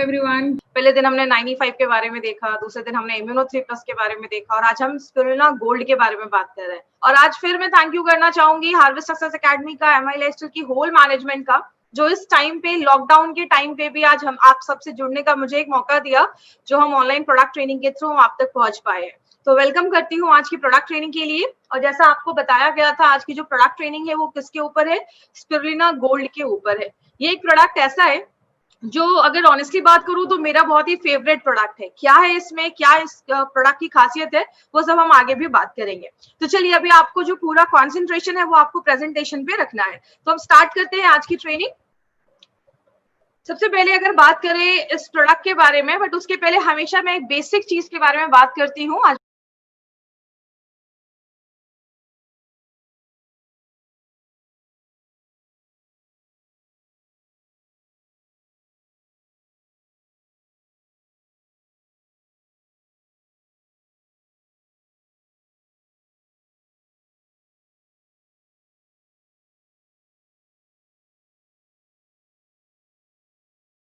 Everyone. पहले दिन हमने 95 के बारे में देखा, दूसरे दिन हमने इम्यूनो 3+ के बारे में देखा और आज हम स्पिरुलिना गोल्ड के बारे में बात कर रहे हैं। और आज फिर मैं थैंक यू करना चाहूंगी हार्वेस्ट सक्सेस एकेडमी का, एमआई लाइफस्टाइल की होल मैनेजमेंट का, जो इस टाइम पे लॉकडाउन के टाइम पे भी आज हम आप सबसे जुड़ने का मुझे एक मौका दिया, जो हम ऑनलाइन प्रोडक्ट ट्रेनिंग के थ्रू हम आप तक पहुंच पाए हैं। तो वेलकम करती हूँ आज की प्रोडक्ट ट्रेनिंग के लिए। और जैसा आपको बताया गया था, आज की जो प्रोडक्ट ट्रेनिंग है वो किसके ऊपर है? स्पिरुलिना गोल्ड के ऊपर है। ये एक प्रोडक्ट ऐसा है जो, अगर ऑनेस्टली बात करूं तो मेरा बहुत ही फेवरेट प्रोडक्ट है। क्या है इसमें, क्या इस प्रोडक्ट की खासियत है, वो सब हम आगे भी बात करेंगे। तो चलिए, अभी आपको जो पूरा कंसंट्रेशन है वो आपको प्रेजेंटेशन पे रखना है। तो हम स्टार्ट करते हैं आज की ट्रेनिंग। सबसे पहले अगर बात करें इस प्रोडक्ट के बारे में, बट उसके पहले हमेशा मैं एक बेसिक चीज के बारे में बात करती हूँ। आज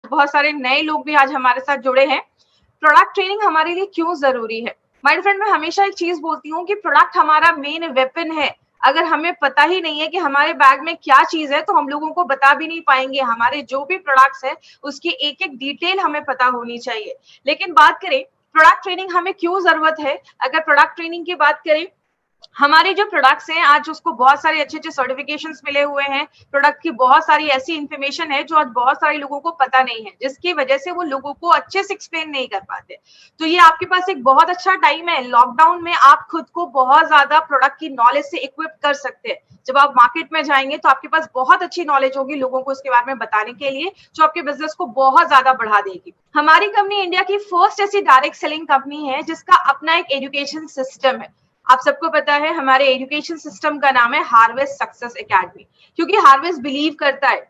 बहुत सारे नए लोग भी आज हमारे साथ जुड़े हैं। प्रोडक्ट ट्रेनिंग हमारे लिए क्यों जरूरी है? माय फ्रेंड, मैं हमेशा एक चीज बोलती हूँ कि प्रोडक्ट हमारा मेन वेपन है। अगर हमें पता ही नहीं है कि हमारे बैग में क्या चीज है, तो हम लोगों को बता भी नहीं पाएंगे। हमारे जो भी प्रोडक्ट्स है उसकी एक एक डिटेल हमें पता होनी चाहिए। लेकिन बात करें प्रोडक्ट ट्रेनिंग हमें क्यों जरूरत है, अगर प्रोडक्ट ट्रेनिंग की बात करें, हमारे जो प्रोडक्ट्स हैं आज उसको बहुत सारे अच्छे अच्छे सर्टिफिकेशंस मिले हुए हैं। प्रोडक्ट की बहुत सारी ऐसी इंफॉर्मेशन है जो आज बहुत सारे लोगों को पता नहीं है, जिसकी वजह से वो लोगों को अच्छे से एक्सप्लेन नहीं कर पाते। तो ये आपके पास एक बहुत अच्छा टाइम है। लॉकडाउन में आप खुद को बहुत ज्यादा प्रोडक्ट की नॉलेज से इक्विप कर सकते हैं। जब आप मार्केट में जाएंगे तो आपके पास बहुत अच्छी नॉलेज होगी लोगों को इसके बारे में बताने के लिए, जो आपके बिजनेस को बहुत ज्यादा बढ़ा देगी। हमारी कंपनी इंडिया की फर्स्ट ऐसी डायरेक्ट सेलिंग कंपनी है जिसका अपना एक एजुकेशन सिस्टम है। आप सबको पता है हमारे एजुकेशन सिस्टम का नाम है हार्वेस्ट सक्सेस एकेडमी, क्योंकि हार्वेस्ट बिलीव करता है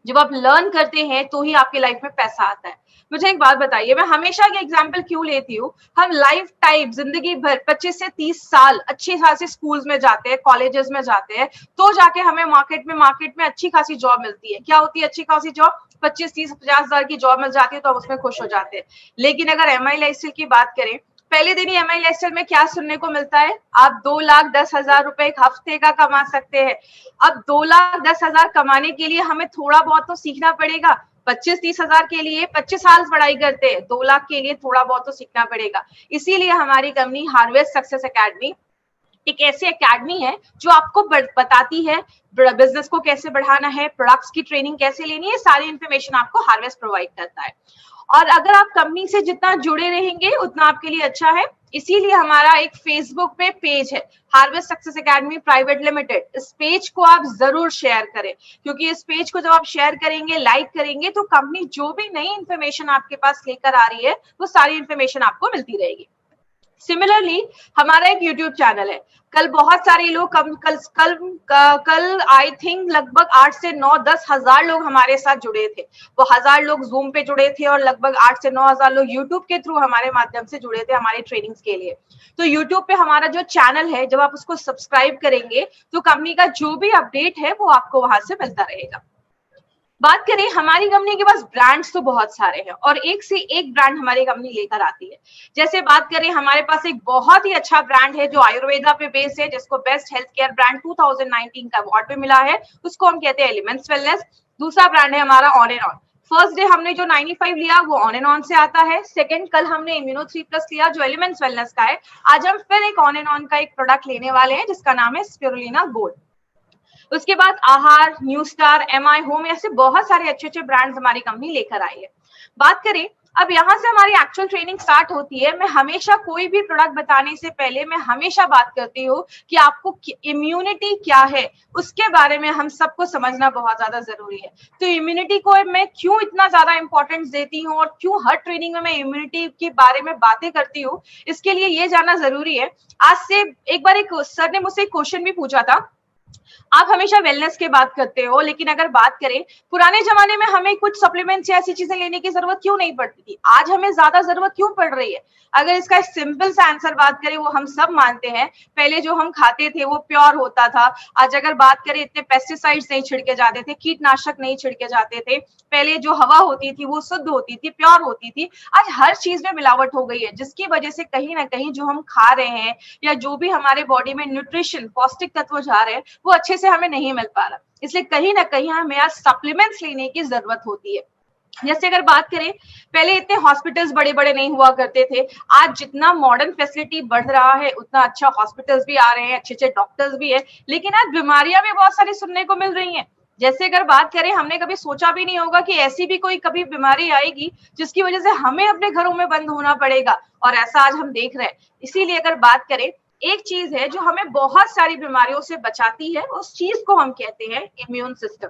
जब आप लर्न करते हैं तो ही आपकी लाइफ में पैसा आता है। मुझे एक बात बताइए, मैं हमेशा ये एग्जांपल क्यों लेती हूँ, हम लाइफ टाइम जिंदगी भर 25 से 30 साल अच्छे खासे स्कूल्स में जाते हैं, कॉलेजेस में जाते हैं, तो जाके हमें मार्केट में अच्छी खासी जॉब मिलती है। क्या होती है अच्छी खासी जॉब? 25, 30, 50 हजार की जॉब मिल जाती है, तो हम उसमें खुश हो जाते हैं। लेकिन अगर एमआई लाइफस्टाइल की बात करें, पहले दिन ही एमआई लाइफस्टाइल में क्या सुनने को मिलता है? आप 2,10,000 रुपए एक हफ्ते का कमा सकते हैं। अब 2,10,000 कमाने के लिए हमें थोड़ा बहुत तो सीखना पड़ेगा। 25-30 हजार के लिए 25 साल पढ़ाई करते हैं, 2 लाख के लिए थोड़ा बहुत तो सीखना पड़ेगा। इसीलिए हमारी कंपनी हार्वेस्ट सक्सेस एकेडमी एक ऐसी एकेडमी है जो आपको बताती है बिजनेस को कैसे बढ़ाना है, प्रोडक्ट्स की ट्रेनिंग कैसे लेनी है, सारी इंफॉर्मेशन आपको हार्वेस्ट प्रोवाइड करता है। और अगर आप कंपनी से जितना जुड़े रहेंगे उतना आपके लिए अच्छा है। इसीलिए हमारा एक फेसबुक पे पेज है, harvest success academy private limited. इस पेज को आप जरूर शेयर करें, क्योंकि इस पेज को जब आप शेयर करेंगे, लाइक करेंगे, तो कंपनी जो भी नई इंफॉर्मेशन आपके पास लेकर आ रही है वो सारी इंफॉर्मेशन आपको मिलती रहेगी। सिमिलरली हमारा एक यूट्यूब चैनल है। कल बहुत सारे लोग कल आई थिंक लगभग 8 से 9, 10 हजार लोग हमारे साथ जुड़े थे। वो 1000 लोग जूम पे जुड़े थे और लगभग 8 से 9 हजार लोग यूट्यूब के थ्रू हमारे माध्यम से जुड़े थे हमारी ट्रेनिंग्स के लिए। तो यूट्यूब पे हमारा जो चैनल है, जब आप उसको सब्सक्राइब करेंगे तो कंपनी का जो भी अपडेट है वो आपको वहां से मिलता रहेगा। बात करें, हमारी कंपनी के पास ब्रांड्स तो बहुत सारे हैं और एक से एक ब्रांड हमारी कंपनी लेकर आती है। जैसे बात करें, हमारे पास एक बहुत ही अच्छा ब्रांड है जो आयुर्वेदा पे बेस है, जिसको बेस्ट हेल्थ केयर ब्रांड 2019 का अवार्ड भी मिला है, उसको हम कहते हैं एलिमेंट्स वेलनेस। दूसरा ब्रांड है हमारा on and on. First day हमने जो 95 लिया वो ऑन एंड ऑन से आता है। सेकंड, कल हमने इम्यूनो 3+ लिया जो एलिमेंट्स वेलनेस का है। आज हम फिर एक ऑन एंड ऑन का एक प्रोडक्ट लेने वाले हैं जिसका नाम है स्पिरुलिना गोल्ड। उसके बाद आहार, न्यू स्टार, एमआई होम, ऐसे बहुत सारे अच्छे अच्छे ब्रांड्स हमारी कंपनी लेकर आई है। बात करें, अब यहाँ से हमारी एक्चुअल ट्रेनिंग स्टार्ट होती है। मैं हमेशा कोई भी प्रोडक्ट बताने से पहले मैं हमेशा बात करती हूँ कि आपको इम्यूनिटी क्या है, उसके बारे में हम सबको समझना बहुत ज्यादा जरूरी है। तो इम्यूनिटी को मैं क्यों इतना ज्यादा इंपॉर्टेंस देती हूँ और क्यों हर ट्रेनिंग में मैं इम्यूनिटी के बारे में बातें करती हूँ, इसके लिए ये जानना जरूरी है। आज से एक बार एक सर ने मुझसे एक क्वेश्चन भी पूछा था आप हमेशा वेलनेस की बात करते हो, लेकिन अगर बात करें पुराने जमाने में हमें कुछ सप्लीमेंट्स या ऐसी चीजें लेने की जरूरत क्यों नहीं पड़ती थी, आज हमें ज्यादा जरूरत क्यों पड़ रही है? अगर इसका सिंपल सा आंसर बात करें, वो हम सब मानते हैं, पहले जो हम खाते थे वो प्योर होता था। आज अगर बात करें, इतने पेस्टिसाइड्स नहीं छिड़के जाते थे, कीटनाशक नहीं छिड़के जाते थे, पहले जो हवा होती थी वो शुद्ध होती थी, प्योर होती थी। आज हर चीज में मिलावट हो गई है, जिसकी वजह से कहीं ना कहीं जो हम खा रहे हैं या जो भी हमारे बॉडी में न्यूट्रिशन पौष्टिक तत्व जा रहे हैं वो अच्छे से हमें नहीं मिल पा रहा। इसलिए कहीं ना कहीं हमें आज सप्लीमेंट्स लेने की जरूरत होती है। जैसे अगर बात करें, पहले इतने हॉस्पिटल्स बड़े बड़े नहीं हुआ करते थे। आज जितना मॉडर्न फैसिलिटी बढ़ रहा है उतना अच्छा हॉस्पिटल्स भी आ रहे हैं, अच्छे अच्छे डॉक्टर्स भी है, लेकिन आज बीमारियां भी बहुत सारी सुनने को मिल रही हैं। जैसे अगर बात करें, हमने कभी सोचा भी नहीं होगा कि ऐसी भी कोई कभी बीमारी आएगी जिसकी वजह से हमें अपने घरों में बंद होना पड़ेगा, और ऐसा आज हम देख रहे हैं। इसीलिए अगर बात करें, एक चीज है जो हमें बहुत सारी बीमारियों से बचाती है, उस चीज को हम कहते हैं इम्यून सिस्टम।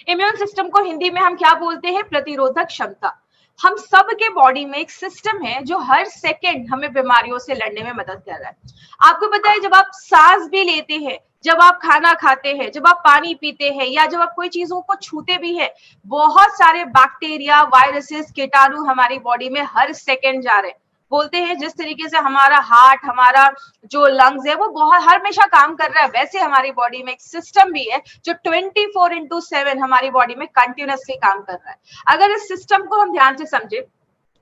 इम्यून सिस्टम को हिंदी में हम क्या बोलते हैं? प्रतिरोधक क्षमता। हम सब के बॉडी में एक सिस्टम है जो हर सेकेंड हमें बीमारियों से लड़ने में मदद कर रहा है। आपको पता है, जब आप सांस भी लेते हैं, जब आप खाना खाते हैं, जब आप पानी पीते हैं, या जब आप कोई चीजों को छूते भी है, बहुत सारे बैक्टीरिया, वायरसेस, कीटाणु हमारी बॉडी में हर सेकेंड जा रहे हैं। बोलते हैं जिस तरीके से हमारा हार्ट, हमारा जो लंग्स है वो बहुत हमेशा काम कर रहा है, वैसे हमारी बॉडी में एक सिस्टम भी है जो 24/7 हमारी बॉडी में कंटिन्यूअसली काम कर रहा है। अगर इस सिस्टम को हम ध्यान से समझे,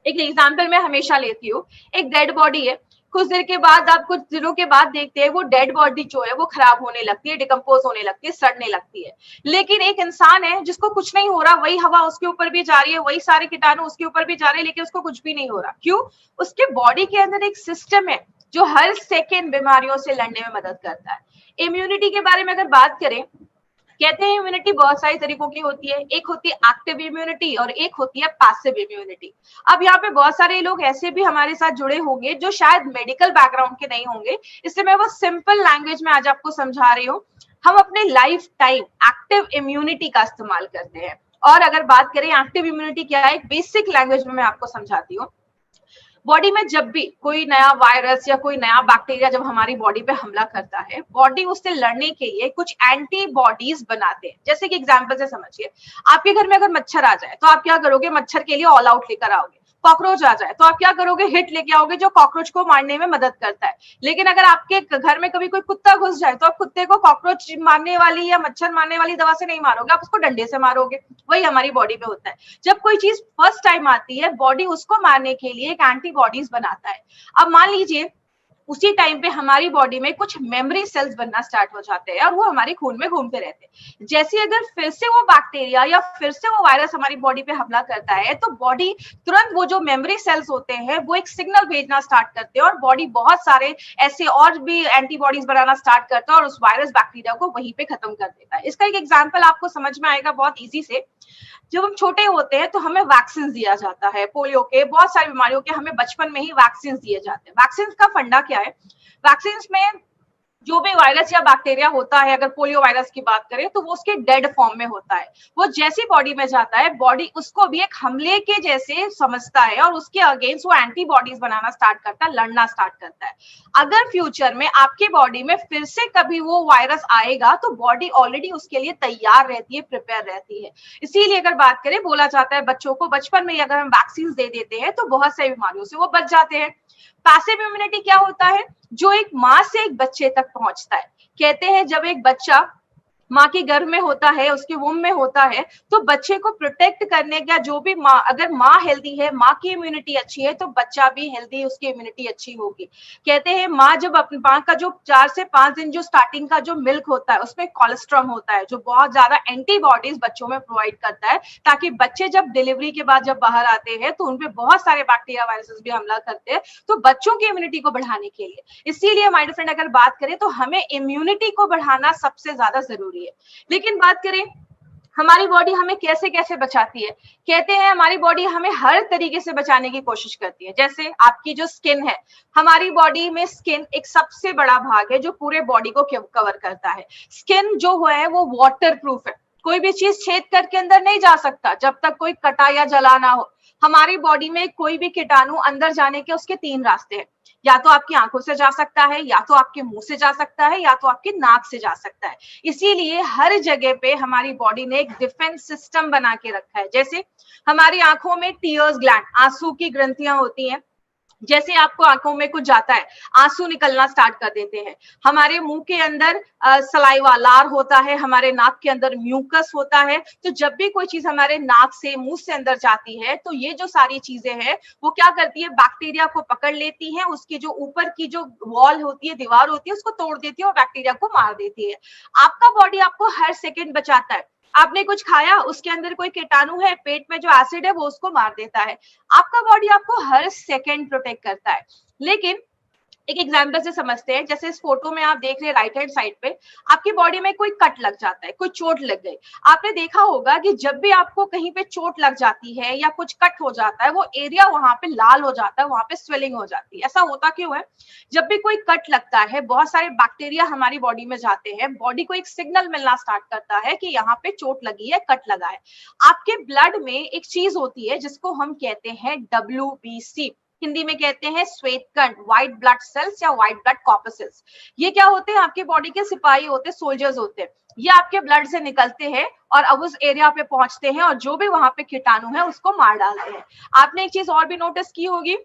एक एग्जाम्पल मैं हमेशा लेती हूँ, एक डेड बॉडी है, कुछ देर के बाद, आप कुछ दिनों के बाद देखते हैं वो डेड बॉडी जो है वो खराब होने लगती है, डिकम्पोज होने लगती है, सड़ने लगती है। लेकिन एक इंसान है जिसको कुछ नहीं हो रहा, वही हवा उसके ऊपर भी जा रही है, वही सारे कीटाणु उसके ऊपर भी जा रहे हैं, लेकिन उसको कुछ भी नहीं हो रहा। क्यों? उसके बॉडी के अंदर एक सिस्टम है जो हर सेकेंड बीमारियों से लड़ने में मदद करता है। इम्यूनिटी के बारे में अगर बात करें, कहते हैं इम्यूनिटी बहुत सारी तरीकों की होती है। एक होती है एक्टिव इम्यूनिटी और एक होती है पैसिव इम्यूनिटी। अब यहाँ पे बहुत सारे लोग ऐसे भी हमारे साथ जुड़े होंगे जो शायद मेडिकल बैकग्राउंड के नहीं होंगे, इसलिए मैं वो सिंपल लैंग्वेज में आज आपको समझा रही हूँ। हम अपने लाइफ टाइम एक्टिव इम्यूनिटी का इस्तेमाल करते हैं। और अगर बात करें एक्टिव इम्यूनिटी क्या है, एक बेसिक लैंग्वेज में मैं आपको समझाती हूँ। बॉडी में जब भी कोई नया वायरस या कोई नया बैक्टीरिया जब हमारी बॉडी पे हमला करता है, बॉडी उससे लड़ने के लिए कुछ एंटीबॉडीज बनाते हैं। जैसे कि एग्जांपल से समझिए, आपके घर में अगर मच्छर आ जाए तो आप क्या करोगे? मच्छर के लिए ऑल आउट लेकर आओगे। कॉकरोच आ जाए तो आप क्या करोगे? हिट लेके आओगे जो कॉकरोच को मारने में मदद करता है। लेकिन अगर आपके घर में कभी कोई कुत्ता घुस जाए तो आप कुत्ते को कॉकरोच मारने वाली या मच्छर मारने वाली दवा से नहीं मारोगे, आप उसको डंडे से मारोगे। वही हमारी बॉडी में होता है। जब कोई चीज फर्स्ट टाइम आती है, बॉडी उसको मारने के लिए एक एंटीबॉडीज बनाता है। अब मान लीजिए उसी टाइम पे हमारी बॉडी में कुछ मेमोरी सेल्स बनना स्टार्ट हो जाते हैं और वो हमारे खून में घूमते रहते हैं। जैसे अगर फिर से वो बैक्टीरिया या फिर से वो वायरस हमारी बॉडी पे हमला करता है तो बॉडी तुरंत वो जो मेमोरी सेल्स होते हैं वो एक सिग्नल भेजना स्टार्ट करते हैं और बॉडी बहुत सारे ऐसे और भी एंटीबॉडीज बनाना स्टार्ट करता है और उस वायरस बैक्टीरिया को वहीं पे खत्म कर देता है। इसका एक एग्जाम्पल आपको समझ में आएगा बहुत ईजी से। जब हम छोटे होते हैं तो हमें वैक्सीन दिया जाता है, पोलियो के, बहुत सारी बीमारियों के हमें बचपन में ही वैक्सीन दिए जाते हैं। वैक्सीन का फंडा क्या है? वैक्सीन में जो भी वायरस या बैक्टीरिया होता है, अगर पोलियो वायरस की बात करें तो वो उसके डेड फॉर्म में होता है। वो जैसी बॉडी में जाता है, बॉडी उसको भी एक हमले के जैसे समझता है और उसके अगेंस्ट वो एंटीबॉडीज बनाना स्टार्ट करता है, लड़ना स्टार्ट करता है। अगर फ्यूचर में आपके बॉडी में फिर से कभी वो वायरस आएगा तो बॉडी ऑलरेडी उसके लिए तैयार रहती है, प्रिपेयर रहती है। इसीलिए अगर बात करें, बोला जाता है बच्चों को बचपन में अगर हम वैक्सीन दे देते हैं तो बहुत सारी बीमारियों से वो बच जाते हैं। पैसिव इम्यूनिटी क्या होता है? जो एक माँ से एक बच्चे तक पहुंचता है। कहते हैं जब एक बच्चा माँ के गर्भ में होता है, उसके वुम में होता है, तो बच्चे को प्रोटेक्ट करने का जो भी माँ, अगर माँ हेल्दी है, माँ की इम्यूनिटी अच्छी है तो बच्चा भी हेल्दी, उसकी इम्यूनिटी अच्छी होगी। कहते हैं माँ जब अपनी माँ का जो 4 से 5 दिन जो स्टार्टिंग का जो मिल्क होता है उसमें कोलेस्ट्रॉम होता है जो बहुत ज्यादा एंटीबॉडीज बच्चों में प्रोवाइड करता है, ताकि बच्चे जब डिलीवरी के बाद जब बाहर आते हैं तो उनपे बहुत सारे बैक्टीरिया वायरसेस भी हमला करते हैं, तो बच्चों की इम्यूनिटी को बढ़ाने के लिए। इसीलिए माय फ्रेंड अगर बात करें तो हमें इम्यूनिटी को बढ़ाना सबसे ज्यादा जरूरी है। लेकिन बात करें हमारी बॉडी हमें कैसे कैसे बचाती है, कहते हैं हमारी बॉडी हमें हर तरीके से बचाने की कोशिश करती है। जैसे आपकी जो स्किन है, हमारी बॉडी में स्किन एक सबसे बड़ा भाग है जो पूरे बॉडी को कवर करता है। स्किन जो है वो वाटर प्रूफ है, कोई भी चीज छेद करके अंदर नहीं जा सकता जब तक कोई कटा या जला ना हो। हमारी बॉडी में कोई भी कीटाणु अंदर जाने के उसके 3 रास्ते हैं। या तो आपकी आंखों से जा सकता है, या तो आपके मुंह से जा सकता है, या तो आपके नाक से जा सकता है। इसीलिए हर जगह पे हमारी बॉडी ने एक डिफेंस सिस्टम बना के रखा है। जैसे हमारी आंखों में टीयर्स ग्लैंड, आंसू की ग्रंथियां होती हैं। जैसे आपको आंखों में कुछ जाता है, आंसू निकलना स्टार्ट कर देते हैं। हमारे मुंह के अंदर सलाइवा, लार होता है, हमारे नाक के अंदर म्यूकस होता है। तो जब भी कोई चीज हमारे नाक से, मुंह से अंदर जाती है, तो ये जो सारी चीजें हैं वो क्या करती है, बैक्टीरिया को पकड़ लेती है, उसकी जो ऊपर की जो वॉल होती है, दीवार होती है, उसको तोड़ देती है और बैक्टीरिया को मार देती है। आपका बॉडी आपको हर सेकेंड बचाता है। आपने कुछ खाया, उसके अंदर कोई कीटाणु है, पेट में जो एसिड है वो उसको मार देता है। आपका बॉडी आपको हर सेकंड प्रोटेक्ट करता है। लेकिन एक एग्जाम्पल से समझते हैं। जैसे इस फोटो में आप देख रहे हैं राइट हैंड साइड पे, आपकी बॉडी में कोई कट लग जाता है, कोई चोट लग गई। आपने देखा होगा कि जब भी आपको कहीं पे चोट लग जाती है या कुछ कट हो जाता है, वो एरिया वहां पे लाल हो जाता है, वहां पे स्वेलिंग हो जाती है। ऐसा होता क्यों है? जब भी कोई कट लगता है, बहुत सारे बैक्टीरिया हमारी बॉडी में जाते हैं, बॉडी को एक सिग्नल मिलना स्टार्ट करता है कि यहाँ पे चोट लगी है, कट लगा है। आपके ब्लड में एक चीज होती है जिसको हम कहते हैं WBC, हिंदी में कहते हैं श्वेत कण, व्हाइट ब्लड सेल्स या व्हाइट ब्लड कॉर्पसेल्स। ये क्या होते हैं? आपके बॉडी के सिपाही होते हैं, सोल्जर्स होते हैं। ये आपके ब्लड से निकलते हैं और अब उस एरिया पे पहुंचते हैं और जो भी वहां पे कीटाणु है उसको मार डालते हैं। आपने एक चीज और भी नोटिस की होगी,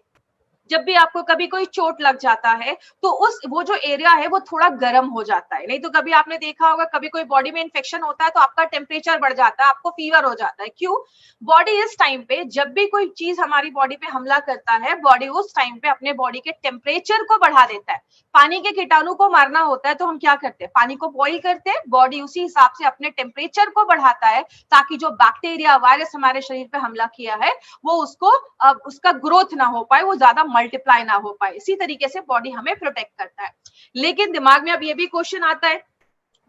जब भी आपको कभी कोई चोट लग जाता है तो उस वो जो एरिया है वो थोड़ा गर्म हो जाता है। नहीं तो कभी आपने देखा होगा, कभी कोई बॉडी में इन्फेक्शन होता है तो आपका टेम्परेचर बढ़ जाता है, आपको फीवर हो जाता है। क्यों? बॉडी इस टाइम पे, जब भी कोई चीज हमारी बॉडी पे हमला करता है, बॉडी उस टाइम पे अपने बॉडी के टेम्परेचर को बढ़ा देता है। पानी के कीटाणु को मारना होता है तो हम क्या करते हैं? पानी को बॉइल करते हैं। बॉडी उसी हिसाब से अपने टेम्परेचर को बढ़ाता है ताकि जो बैक्टीरिया, वायरस हमारे शरीर पे हमला किया है वो उसको उसका ग्रोथ ना हो पाए, वो ज्यादा मल्टीप्लाई ना हो पाए। इसी तरीके से बॉडी हमें प्रोटेक्ट करता है। लेकिन दिमाग में अब ये भी क्वेश्चन आता है,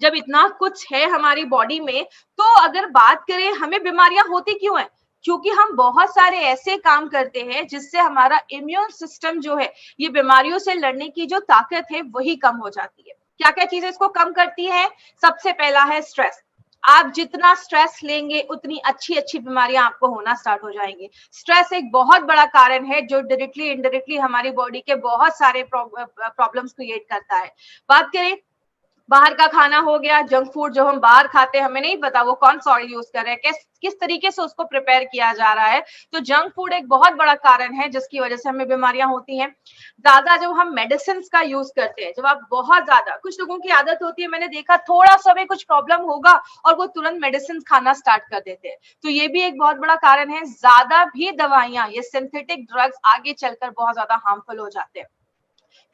जब इतना कुछ है हमारी बॉडी में, तो अगर बात करें हमें बीमारियां होती क्यों है? क्योंकि हम बहुत सारे ऐसे काम करते हैं जिससे हमारा इम्यून सिस्टम जो है, ये बीमारियों से लड़ने की जो ताकत है वही कम हो जाती है। क्या क्या चीजें इसको कम करती है? सबसे पहला है स्ट्रेस। आप जितना स्ट्रेस लेंगे उतनी अच्छी अच्छी बीमारियां आपको होना स्टार्ट हो जाएंगी। स्ट्रेस एक बहुत बड़ा कारण है जो डायरेक्टली इनडायरेक्टली हमारी बॉडी के बहुत सारे प्रॉब्लम्स क्रिएट करता है। बात करें बाहर का खाना हो गया, जंक फूड जो हम बाहर खाते हैं, हमें नहीं पता वो कौन सा ऑयल यूज कर रहे हैं, किस तरीके से उसको प्रिपेयर किया जा रहा है। तो जंक फूड एक बहुत बड़ा कारण है जिसकी वजह से हमें बीमारियां होती हैं। ज्यादा जब हम मेडिसिन का यूज करते हैं, जब आप बहुत ज्यादा, कुछ लोगों की आदत होती है, मैंने देखा थोड़ा सा भी कुछ प्रॉब्लम होगा और वो तुरंत मेडिसिन खाना स्टार्ट कर देते हैं। तो ये भी एक बहुत बड़ा कारण है। ज्यादा भी दवाइयां, ये सिंथेटिक ड्रग्स आगे चलकर बहुत ज्यादा हार्मफुल हो जाते हैं।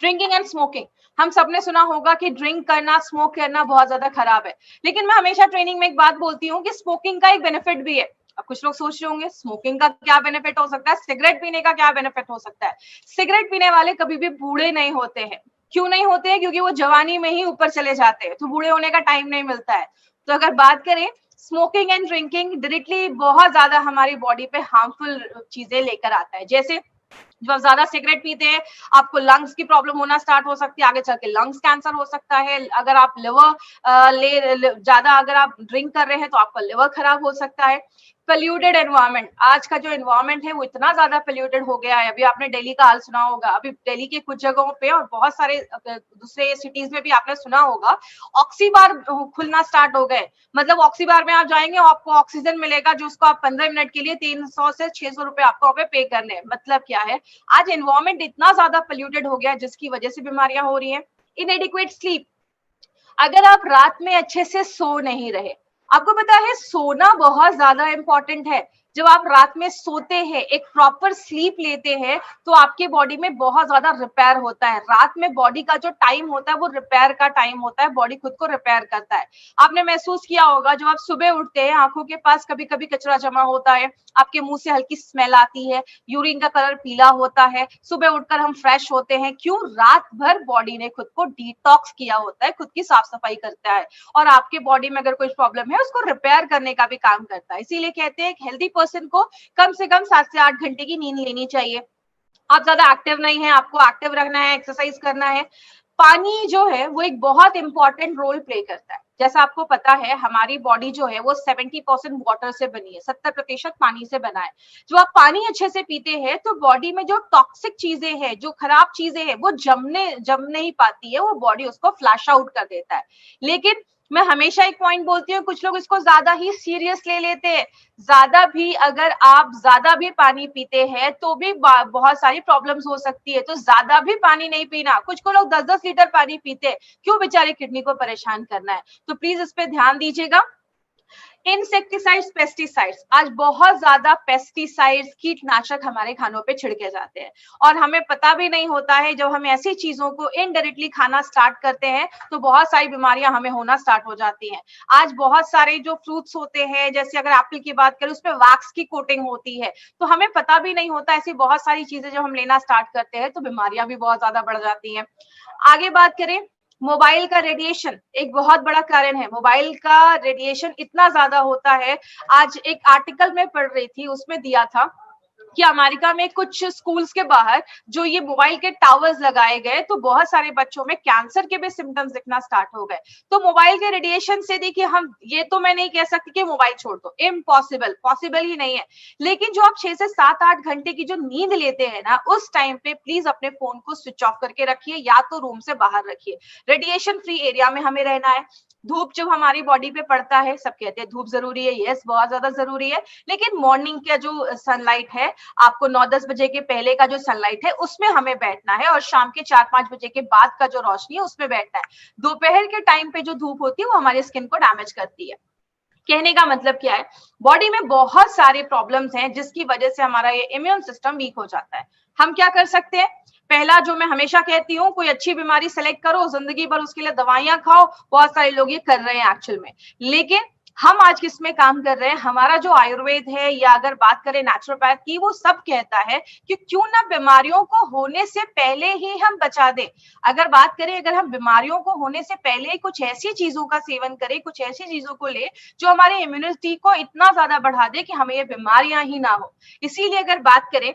ड्रिंकिंग एंड स्मोकिंग, हम सबने सुना होगा कि ड्रिंक करना, स्मोक करना बहुत ज्यादा खराब है। लेकिन मैं हमेशा ट्रेनिंग में एक बात बोलती हूँ कि स्मोकिंग का एक बेनिफिट भी है। अब कुछ लोग सोच रहे होंगे स्मोकिंग का क्या बेनिफिट हो सकता है, सिगरेट पीने का क्या बेनिफिट हो सकता है? सिगरेट पीने वाले कभी भी बूढ़े नहीं होते हैं। क्यों नहीं होते हैं? क्योंकि वो जवानी में ही ऊपर चले जाते हैं, तो बूढ़े होने का टाइम नहीं मिलता है। तो अगर बात करें, स्मोकिंग एंड ड्रिंकिंग डायरेक्टली बहुत ज्यादा हमारी बॉडी पे हार्मफुल चीजें लेकर आता है। जैसे जब आप ज्यादा सिगरेट पीते हैं, आपको लंग्स की प्रॉब्लम होना स्टार्ट हो सकती है, आगे चल के लंग्स कैंसर हो सकता है। अगर आप लिवर ज्यादा अगर आप ड्रिंक कर रहे हैं तो आपका लिवर खराब हो सकता है। पोल्यूटेड एनवायरनमेंट, आज का जो एनवायरनमेंट है वो इतना ज्यादा पोल्यूटेड हो गया है। अभी आपने दिल्ली का हाल सुना होगा, अभी दिल्ली के कुछ जगहों पे और बहुत सारे दूसरे सिटीज में भी आपने सुना होगा, ऑक्सी बार खुलना स्टार्ट हो गए। मतलब ऑक्सी बार में आप जाएंगे, आपको ऑक्सीजन मिलेगा जो उसको आप 15 मिनट के लिए 300 से 600 रुपए आपको पे करने हैं। मतलब क्या है, आज एनवायरनमेंट इतना ज्यादा पोल्यूटेड हो गया है जिसकी वजह से बीमारियां हो रही हैं। इनएडिक्वेट स्लीप, अगर आप रात में अच्छे से सो नहीं रहे, आपको पता है सोना बहुत ज्यादा इंपॉर्टेंट है। जब आप रात में सोते हैं, एक प्रॉपर स्लीप लेते हैं, तो आपके बॉडी में बहुत ज्यादा रिपेयर होता है। रात में बॉडी का जो टाइम होता है वो रिपेयर का टाइम होता है, बॉडी खुद को रिपेयर करता है। आपने महसूस किया होगा, जब आप सुबह उठते हैं, आंखों के पास कभी कभी कचरा जमा होता है, आपके मुंह से हल्की स्मेल आती है, यूरिन का कलर पीला होता है, सुबह उठकर हम फ्रेश होते हैं। क्यों? रात भर बॉडी ने खुद को डिटॉक्स किया होता है, खुद की साफ सफाई करता है, और आपके बॉडी में अगर कोई प्रॉब्लम है उसको रिपेयर करने का भी काम करता है। इसीलिए कहते हैं एक हेल्दी पर्सन को कम से कम 7 से 8 घंटे की नींद लेनी चाहिए। आप ज्यादा एक्टिव नहीं है, आपको एक्टिव रखना है, एक्सरसाइज करना है। पानी जो है वो एक बहुत इंपॉर्टेंट रोल प्ले करता है। जैसा आपको पता है हमारी बॉडी जो है वो 70% वाटर से बनी है, 70% पानी से बना है। जो आप पानी अच्छे से पीते हैं तो बॉडी में जो टॉक्सिक चीजें हैं, जो खराब चीजें हैं, वो जम नहीं पाती है, वो बॉडी उसको फ्लैश आउट कर देता है। लेकिन मैं हमेशा एक पॉइंट बोलती हूँ, कुछ लोग इसको ज्यादा ही सीरियस ले लेते हैं। ज्यादा भी अगर आप ज्यादा भी पानी पीते हैं तो भी बहुत सारी प्रॉब्लम्स हो सकती है। तो ज्यादा भी पानी नहीं पीना, कुछ को लोग 10-10 लीटर पानी पीते हैं, क्यों बेचारे किडनी को परेशान करना है। तो प्लीज इस पे ध्यान दीजिएगा। इंसेक्टिसाइड्स, पेस्टिसाइड्स, आज बहुत ज्यादा पेस्टिसाइड्स, कीटनाशक हमारे खानों पे छिड़के जाते हैं और हमें पता भी नहीं होता है। जब हम ऐसी चीजों को इनडायरेक्टली खाना स्टार्ट करते हैं तो बहुत सारी बीमारियां हमें होना स्टार्ट हो जाती हैं। आज बहुत सारे जो फ्रूट्स होते हैं, जैसे अगर एप्पल की बात करें, उसपे वैक्स की कोटिंग होती है, तो हमें पता भी नहीं होता। ऐसी बहुत सारी चीजें जब हम लेना स्टार्ट करते हैं तो बीमारियां भी बहुत ज्यादा बढ़ जाती हैं। आगे बात करें, मोबाइल का रेडिएशन एक बहुत बड़ा कारण है। मोबाइल का रेडिएशन इतना ज्यादा होता है। आज एक आर्टिकल में पढ़ रही थी, उसमें दिया था कि अमेरिका में कुछ स्कूल्स के बाहर जो ये मोबाइल के टावर्स लगाए गए तो बहुत सारे बच्चों में कैंसर के भी सिम्टम्स दिखना स्टार्ट हो गए। तो मोबाइल के रेडिएशन से देखिए, हम ये तो मैं नहीं कह सकती कि मोबाइल छोड़ दो, इम्पॉसिबल, पॉसिबल ही नहीं है। लेकिन जो आप 6 से 7-8 घंटे की जो नींद लेते हैं ना, उस टाइम पे प्लीज अपने फोन को स्विच ऑफ करके रखिए या तो रूम से बाहर रखिए। रेडिएशन फ्री एरिया में हमें रहना है। धूप जब हमारी बॉडी पे पड़ता है, सब कहते हैं धूप जरूरी है, यस बहुत ज्यादा जरूरी है, लेकिन मॉर्निंग का जो सनलाइट है, आपको 9-10 बजे के पहले का जो सनलाइट है उसमें हमें बैठना है और शाम के 4-5 बजे के बाद का जो रोशनी है उसमें बैठना है। दोपहर के टाइम पे जो धूप होती है वो हमारी स्किन को डैमेज करती है। कहने का मतलब क्या है, बॉडी में बहुत सारे प्रॉब्लम्स हैं जिसकी वजह से हमारा ये इम्यून सिस्टम वीक हो जाता है। हम क्या कर सकते हैं? पहला, जो मैं हमेशा कहती हूँ, कोई अच्छी बीमारी सेलेक्ट करो, जिंदगी भर उसके लिए दवाइयां खाओ। बहुत सारे लोग ये कर रहे हैं एक्चुअल में, लेकिन हम आज किस में काम कर रहे हैं? हमारा जो आयुर्वेद है या अगर बात करें नेचुरोपैथ की, वो सब कहता है कि क्यों ना बीमारियों को होने से पहले ही हम बचा दें। अगर बात करें, अगर हम बीमारियों को होने से पहले कुछ ऐसी चीजों का सेवन करें, कुछ ऐसी चीजों को ले जो हमारे इम्यूनिटी को इतना ज्यादा बढ़ा दे कि हमें ये बीमारियां ही ना हो। इसीलिए अगर बात करें,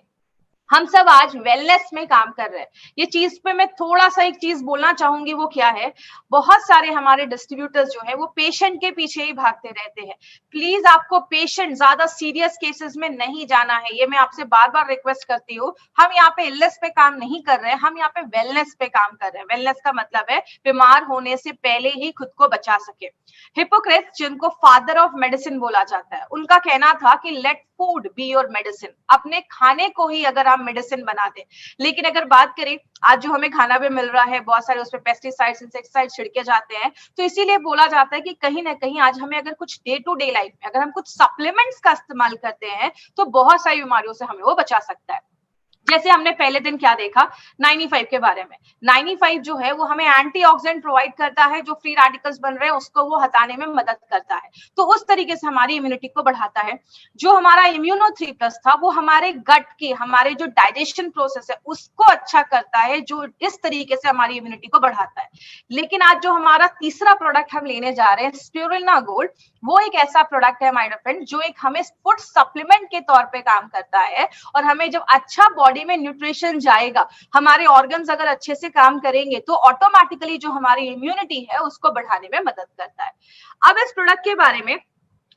हम सब आज वेलनेस में काम कर रहे हैं। ये चीज पे मैं थोड़ा सा एक चीज बोलना चाहूंगी, वो क्या है, बहुत सारे हमारे डिस्ट्रीब्यूटर्स जो है वो पेशेंट के पीछे ही भागते रहते हैं। प्लीज आपको पेशेंट, ज्यादा सीरियस केसेस में नहीं जाना है, ये मैं आपसे बार बार रिक्वेस्ट करती हूँ। हम यहाँ पे इलनेस पे काम नहीं कर रहे हैं, हम यहाँ पे वेलनेस पे काम कर रहे हैं। वेलनेस का मतलब है बीमार होने से पहले ही खुद को बचा सके। हिपोक्रेट्स, जिनको फादर ऑफ मेडिसिन बोला जाता है, उनका कहना था कि let food be your medicine. अपने खाने को ही अगर हम मेडिसिन बना दें। लेकिन अगर बात करें, आज जो हमें खाना भी मिल रहा है, बहुत सारे उसमें पेस्टिसाइड्स, इंसेक्टिसाइड्स छिड़के जाते हैं, तो इसीलिए बोला जाता है कि कहीं ना कहीं आज हमें अगर कुछ डे टू डे लाइफ में अगर हम कुछ सप्लीमेंट्स का इस्तेमाल करते हैं तो बहुत सारी बीमारियों से हमें वो बचा सकता है। जैसे हमने पहले दिन क्या देखा, 95 के बारे में। 95 जो है वो हमें एंटीऑक्सीडेंट प्रोवाइड करता है, जो फ्री रेडिकल्स बन रहे हैं उसको वो हटाने में मदद करता है। तो उस तरीके से हमारी इम्यूनिटी को बढ़ाता है। जो हमारा इम्यूनो 3+ था, वो हमारे गट के, हमारे जो डाइजेशन प्रोसेस है उसको अच्छा करता है, जो इस तरीके से हमारी इम्यूनिटी को बढ़ाता है। लेकिन आज जो हमारा तीसरा प्रोडक्ट हम लेने जा रहे हैं, स्पिरुलिना गोल्ड, वो एक ऐसा प्रोडक्ट है माय फ्रेंड, जो एक हमें फूड सप्लीमेंट के तौर पे काम करता है। और हमें जब अच्छा बॉडी में न्यूट्रिशन जाएगा, हमारे ऑर्गन्स अगर अच्छे से काम करेंगे, तो ऑटोमेटिकली जो हमारी इम्यूनिटी है उसको बढ़ाने में मदद करता है। अब इस प्रोडक्ट के बारे में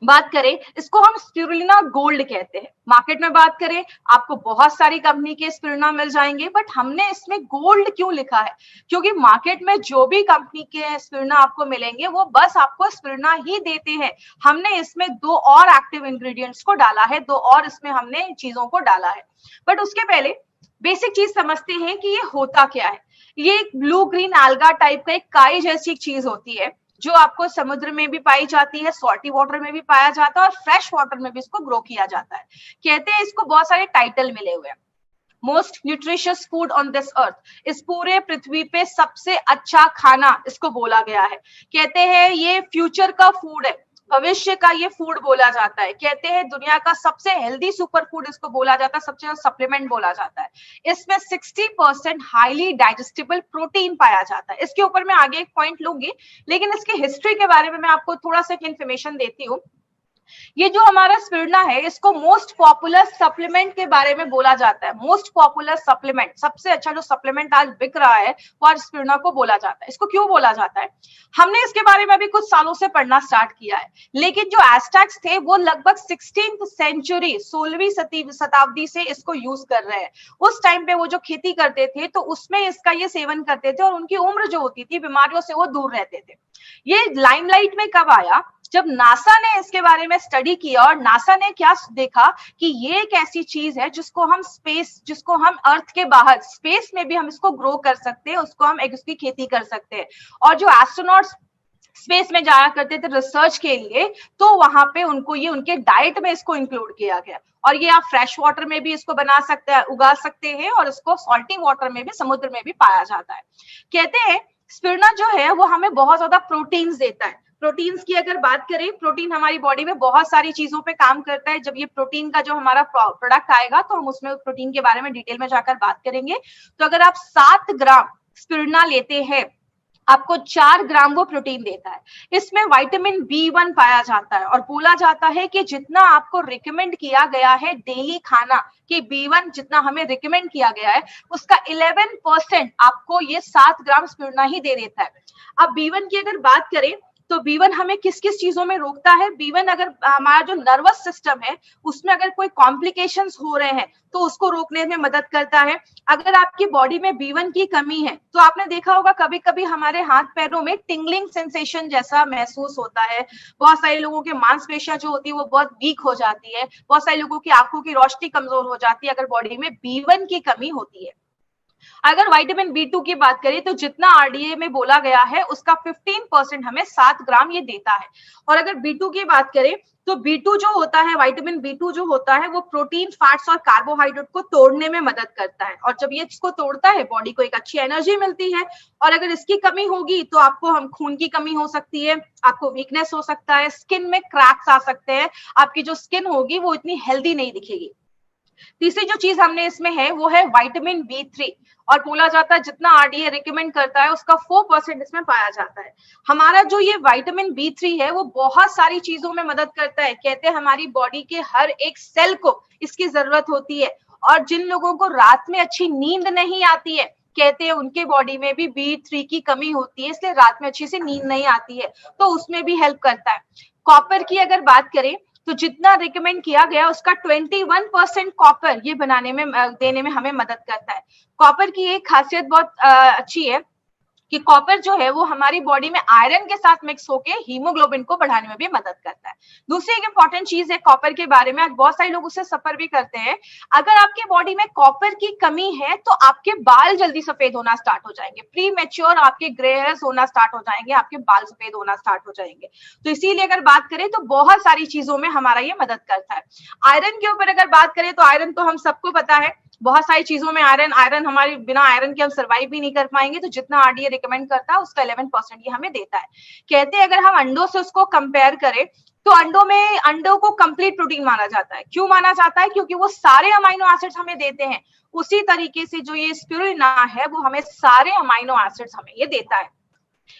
बात करें, इसको हम स्पिरुलिना गोल्ड कहते हैं। मार्केट में बात करें, आपको बहुत सारी कंपनी के स्पिरुलिना मिल जाएंगे, बट हमने इसमें गोल्ड क्यों लिखा है? क्योंकि मार्केट में जो भी कंपनी के स्पिरुलिना आपको मिलेंगे वो बस आपको स्पिरुलिना ही देते हैं। हमने इसमें 2 और एक्टिव इंग्रेडिएंट्स को डाला है, 2 और इसमें हमने चीजों को डाला है। बट उसके पहले बेसिक चीज समझते हैं कि ये होता क्या है। ये एक ब्लू ग्रीन alga टाइप का एक काई जैसी एक चीज होती है, जो आपको समुद्र में भी पाई जाती है, सॉल्टी वाटर में भी पाया जाता है और फ्रेश वाटर में भी इसको ग्रो किया जाता है। कहते हैं इसको बहुत सारे टाइटल मिले हुए हैं। Most nutritious food on this earth, इस पूरे पृथ्वी पे सबसे अच्छा खाना इसको बोला गया है। कहते हैं ये फ्यूचर का फूड है, भविष्य का ये फूड बोला जाता है। कहते हैं दुनिया का सबसे हेल्दी सुपर फूड इसको बोला जाता है, सबसे ज्यादा सप्लीमेंट बोला जाता है। इसमें 60% हाईली डाइजेस्टेबल प्रोटीन पाया जाता है। इसके ऊपर मैं आगे एक पॉइंट लूंगी, लेकिन इसकी हिस्ट्री के बारे में मैं आपको थोड़ा सा इंफॉर्मेशन देती हूँ। ये जो हमारा स्पिरुलिना है, इसको मोस्ट पॉपुलर सप्लीमेंट के बारे में बोला जाता है। मोस्ट पॉपुलर सप्लीमेंट, सबसे अच्छा जो सप्लीमेंट आज बिक रहा है वो आज स्पिरुलिना को बोला जाता है। इसको क्यों बोला जाता है? हमने इसके बारे में अभी कुछ सालों से पढ़ना स्टार्ट किया है, लेकिन जो एज़टेक्स थे वो लगभग 16th सेंचुरी, 16वीं शताब्दी से इसको यूज कर रहे हैं। उस टाइम पे वो जो खेती करते थे तो उसमें इसका ये सेवन करते थे और उनकी उम्र जो होती थी, बीमारियों से वो दूर रहते थे। ये लाइमलाइट में कब आया? जब नासा ने इसके बारे में स्टडी किया और नासा ने क्या देखा कि ये एक ऐसी चीज है जिसको हम अर्थ के बाहर स्पेस में भी हम इसको ग्रो कर सकते हैं, उसको हम उसकी खेती कर सकते हैं। और जो एस्ट्रोनॉट्स स्पेस में जाया करते थे रिसर्च के लिए, तो वहां पे उनको ये उनके डाइट में इसको इंक्लूड किया गया। और ये आप फ्रेश वाटर में भी इसको बना सकते हैं, उगा सकते हैं, और इसको सॉल्टी वाटर में भी, समुद्र में भी पाया जाता है। कहते हैं स्पिरुलिना जो है वो हमें बहुत ज्यादा प्रोटीन्स देता है। प्रोटीन्स की अगर बात करें, प्रोटीन हमारी बॉडी में बहुत सारी चीजों पे काम करता है। जब ये प्रोटीन का जो हमारा प्रोडक्ट आएगा तो हम उसमें प्रोटीन के बारे में डिटेल में जाकर बात करेंगे। तो अगर आप 7 ग्राम स्पिरुलिना लेते हैं, आपको 4 ग्राम वो प्रोटीन देता है। इसमें विटामिन B1 पाया जाता है और बोला जाता है कि जितना आपको रिकमेंड किया गया है डेली खाना कि B1 जितना हमें रिकमेंड किया गया है, उसका 11% आपको ये 7 ग्राम स्पिरुलिना ही दे देता है। अब B1 की अगर बात करें तो B1 हमें किस किस चीजों में रोकता है? B1 अगर हमारा जो नर्वस सिस्टम है उसमें अगर कोई कॉम्प्लिकेशंस हो रहे हैं तो उसको रोकने में मदद करता है। अगर आपकी बॉडी में B1 की कमी है तो आपने देखा होगा कभी कभी हमारे हाथ पैरों में टिंगलिंग सेंसेशन जैसा महसूस होता है। बहुत सारे लोगों के मांसपेशियां जो होती है वो बहुत वीक हो जाती है। बहुत सारे लोगों की आंखों की रोशनी कमजोर हो जाती है अगर बॉडी में B1 की कमी होती है। अगर विटामिन B2 की बात करें तो जितना आरडीए में बोला गया है उसका 15% हमें 7 ग्राम ये देता है। और अगर B2 की बात करें तो B2 जो होता है, विटामिन B2 जो होता है वो प्रोटीन, फैट्स और कार्बोहाइड्रेट को तोड़ने में मदद करता है। और जब ये इसको तोड़ता है बॉडी को एक अच्छी एनर्जी मिलती है। और अगर इसकी कमी होगी तो आपको हम खून की कमी हो सकती है, आपको वीकनेस हो सकता है, स्किन में क्रैक्स आ सकते हैं, आपकी जो स्किन होगी वो इतनी हेल्दी नहीं दिखेगी। तीसरी जो चीज हमने इसमें है वो है विटामिन B3। और बोला जाता है जितना आरडीए रिकमेंड करता है उसका 4% इसमें पाया जाता है। हमारा जो ये विटामिन B3 है वो बहुत सारी चीजों में मदद करता है। कहते हैं हमारी बॉडी के हर एक सेल को इसकी जरूरत होती है। और जिन लोगों को रात में अच्छी नींद नहीं आती है, कहते हैं उनके बॉडी में भी B3 की कमी होती है, इसलिए रात में अच्छी से नींद नहीं आती है, तो उसमें भी हेल्प करता है। कॉपर की अगर बात करें तो जितना रिकमेंड किया गया उसका 21% कॉपर ये बनाने में देने में हमें मदद करता है। कॉपर की एक खासियत बहुत अच्छी है कि कॉपर जो है वो हमारी बॉडी में आयरन के साथ मिक्स होके हीमोग्लोबिन को बढ़ाने में भी मदद करता है। दूसरी एक इंपॉर्टेंट चीज है कॉपर के बारे में, आज बहुत सारे लोग उससे सफर भी करते हैं। अगर आपके बॉडी में कॉपर की कमी है तो आपके बाल जल्दी सफेद होना स्टार्ट हो जाएंगे, प्री मैच्योर आपके ग्रे हेयर्स होना स्टार्ट हो जाएंगे, आपके बाल सफेद होना स्टार्ट हो जाएंगे। तो इसीलिए अगर बात करें तो बहुत सारी चीजों में हमारा ये मदद करता है। आयरन के ऊपर अगर बात करें तो आयरन तो हम सबको पता है, बहुत सारी चीजों में आयरन हमारे बिना आयरन के हम सर्वाइव भी नहीं कर पाएंगे। तो जितना आरडीए रिकमेंड करता है उसका 11% ये हमें देता है। कहते हैं अगर हम अंडों से उसको कंपेयर करें तो अंडों को कंप्लीट प्रोटीन माना जाता है। क्यों माना जाता है? क्योंकि वो सारे अमाइनो एसिड्स हमें देते हैं। उसी तरीके से जो ये स्पिरुलिना है वो हमें सारे अमाइनो एसिड्स हमें ये देता है।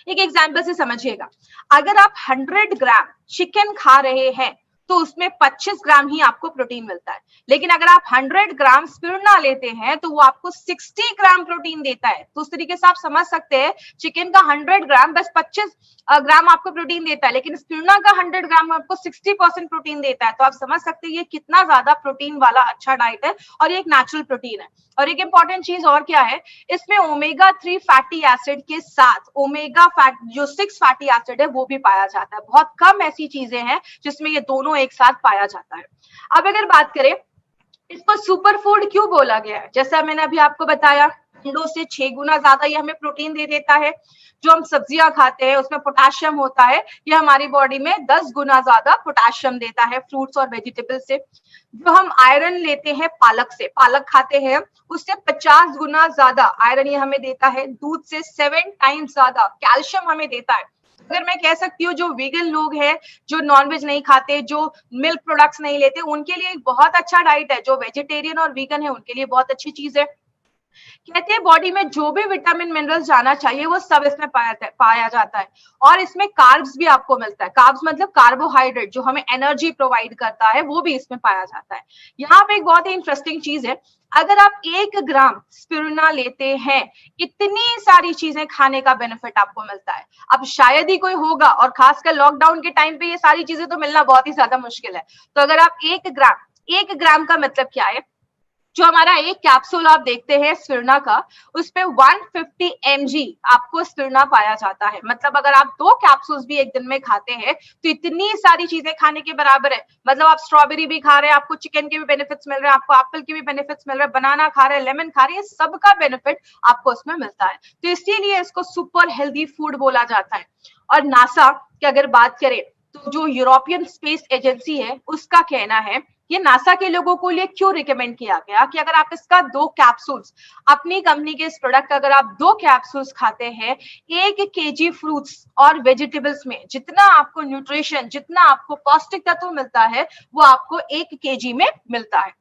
एक एग्जाम्पल से समझिएगा, अगर आप 100 ग्राम चिकन खा रहे हैं तो उसमें 25 ग्राम ही आपको प्रोटीन मिलता है। लेकिन अगर आप 100 ग्राम स्पिरुलिना लेते हैं तो वो आपको 60 ग्राम प्रोटीन देता है। तो उस तरीके से आप समझ सकते हैं चिकन का 100 ग्राम बस 25 ग्राम आपको प्रोटीन देता है, लेकिन स्पिरुलिना का 100 ग्राम आपको 60% प्रोटीन देता है। तो आप समझ सकते हैं ये कितना ज्यादा प्रोटीन वाला अच्छा डाइट है और ये एक नेचुरल प्रोटीन है। और एक इंपॉर्टेंट चीज और क्या है, इसमें ओमेगा 3 फैटी एसिड के साथ ओमेगा फैट जो 6 फैटी एसिड है वो भी पाया जाता है। बहुत कम ऐसी चीजें हैं जिसमें ये दोनों एक साथ पाया जाता है। अब अगर बात करें इसको सुपर फूड क्यों बोला गया है, जैसा मैंने अभी आपको बताया अंडों से 6 गुना ज्यादा ये हमें प्रोटीन दे देता है। जो हम सब्जियां खाते हैं उसमें पोटेशियम होता है, ये हमारी बॉडी में 10 गुना ज्यादा पोटेशियम देता है फ्रूट्स और वेजिटेबल से। जो हम आयरन लेते हैं पालक से, पालक खाते हैं उससे 50 गुना ज्यादा आयरन ये हमें देता है। दूध से 7 टाइम्स ज्यादा कैल्शियम हमें देता है। अगर मैं कह सकती हूँ जो वीगन लोग हैं, जो नॉनवेज नहीं खाते, जो मिल्क प्रोडक्ट्स नहीं लेते, उनके लिए एक बहुत अच्छा डाइट है। जो वेजिटेरियन और वीगन है उनके लिए बहुत अच्छी चीज है। कहते हैं बॉडी में जो भी विटामिन मिनरल्स जाना चाहिए वो सब इसमें पाया जाता है। और इसमें कार्ब्स भी आपको मिलता है। कार्ब्स मतलब कार्बोहाइड्रेट जो हमें एनर्जी प्रोवाइड करता है, वो भी इसमें पाया जाता है। यहाँ पे एक बहुत ही इंटरेस्टिंग चीज है, अगर आप 1 ग्राम स्पिरुलिना लेते हैं, इतनी सारी चीजें खाने का बेनिफिट आपको मिलता है। अब शायद ही कोई होगा, और खासकर लॉकडाउन के टाइम पे ये सारी चीजें तो मिलना बहुत ही ज्यादा मुश्किल है। तो अगर आप 1 ग्राम का मतलब क्या है, जो हमारा एक कैप्सूल आप देखते हैं स्पिरुलिना का, उसपे 150 mg आपको स्पिरुलिना पाया जाता है। मतलब अगर आप 2 कैप्सूल्स भी एक दिन में खाते हैं तो इतनी सारी चीजें खाने के बराबर है। मतलब आप स्ट्रॉबेरी भी खा रहे हैं, आपको चिकन के भी बेनिफिट्स मिल रहे हैं, आपको एप्पल के भी बेनिफिट्स मिल रहे हैं, बनाना खा रहे हैं, लेमन खा रहे हैं, सबका बेनिफिट आपको उसमें मिलता है। तो इसीलिए इसको सुपर हेल्दी फूड बोला जाता है। और नासा की अगर बात करें तो जो यूरोपियन स्पेस एजेंसी है, उसका कहना है, ये नासा के लोगों को लिए क्यों रिकमेंड किया गया कि अगर आप इसका 2 कैप्सूल्स, अपनी कंपनी के इस प्रोडक्ट का अगर आप 2 कैप्सूल्स खाते हैं, 1 kg फ्रूट्स और वेजिटेबल्स में जितना आपको न्यूट्रिशन, जितना आपको पौष्टिक तत्व मिलता है, वो आपको 1 kg में मिलता है।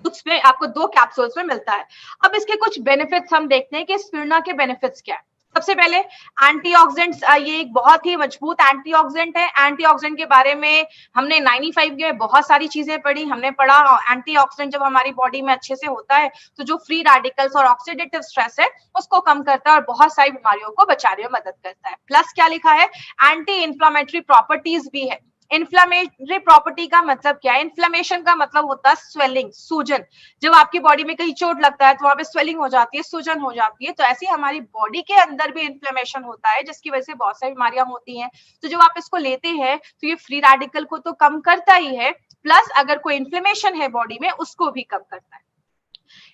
उसमें आपको 2 कैप्सूल्स में मिलता है। अब इसके कुछ बेनिफिट्स हम देखते हैं कि स्पिरुलिना के बेनिफिट्स क्या है। सबसे पहले एंटीऑक्सीडेंट्स, ये एक बहुत ही मजबूत एंटीऑक्सीडेंट है। एंटीऑक्सीडेंट के बारे में हमने 95 में बहुत सारी चीजें पढ़ी। हमने पढ़ा एंटीऑक्सीडेंट जब हमारी बॉडी में अच्छे से होता है तो जो फ्री रेडिकल्स और ऑक्सीडेटिव स्ट्रेस है उसको कम करता है और बहुत सारी बीमारियों को बचाने में मदद करता है। प्लस क्या लिखा है, एंटी इंफ्लेमेटरी प्रॉपर्टीज भी है। इन्फ्लेमेटरी प्रॉपर्टी का मतलब क्या है, इन्फ्लेमेशन का मतलब होता है स्वेलिंग, सूजन। जब आपकी बॉडी में कहीं चोट लगता है तो वहां पे स्वेलिंग हो जाती है, सूजन हो जाती है। तो ऐसे ही हमारी बॉडी के अंदर भी इन्फ्लेमेशन होता है, जिसकी वजह से बहुत सारी बीमारियां होती हैं। तो जब आप इसको लेते हैं तो ये फ्री रेडिकल को तो कम करता ही है, प्लस अगर कोई इन्फ्लेमेशन है बॉडी में उसको भी कम करता है।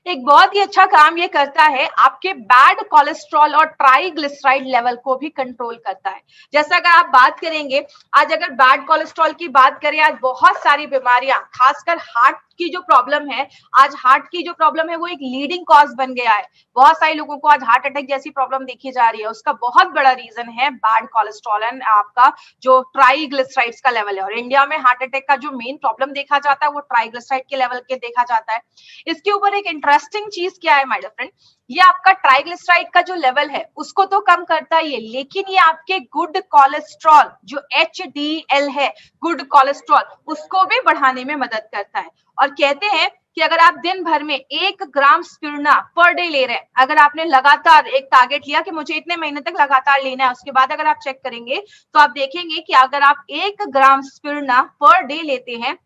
एक बहुत ही अच्छा काम ये करता है, आपके बैड कोलेस्ट्रॉल और ट्राइग्लिसराइड लेवल को भी कंट्रोल करता है। जैसा अगर आप बात करेंगे, आज अगर बैड कोलेस्ट्रॉल की बात करें, आज बहुत सारी बीमारियां, खासकर हार्ट की जो प्रॉब्लम है, आज हार्ट की जो प्रॉब्लम है वो एक लीडिंग कॉज बन गया है। बहुत सारे लोगों को आज हार्ट अटैक जैसी प्रॉब्लम देखी जा रही है। उसका बहुत बड़ा रीजन है बैड कोलेस्ट्रॉल एंड आपका जो ट्राइग्लिसराइड्स का लेवल है। और इंडिया में हार्ट अटैक का जो मेन प्रॉब्लम देखा जाता है वो ट्राइग्लिसराइड के लेवल के देखा जाता है। इसके ऊपर एक इंटरेस्टिंग चीज क्या है माय डियर फ्रेंड, ये आपका ट्राइग्लिसराइड का जो लेवल है उसको तो कम करता ही है, लेकिन ये आपके गुड कोलेस्ट्रॉल जो HDL है, गुड कोलेस्ट्रॉल, उसको भी बढ़ाने में मदद करता है। और कहते हैं कि अगर आप दिन भर में 1 ग्राम स्पिरुलिना पर डे ले रहे हैं, अगर आपने लगातार एक टारगेट लिया कि मुझे इतने महीने तक लगातार लेना है, उसके बाद अगर आप चेक करेंगे तो आप देखेंगे कि अगर आप 1 ग्राम स्पिरुलिना पर डे लेते हैं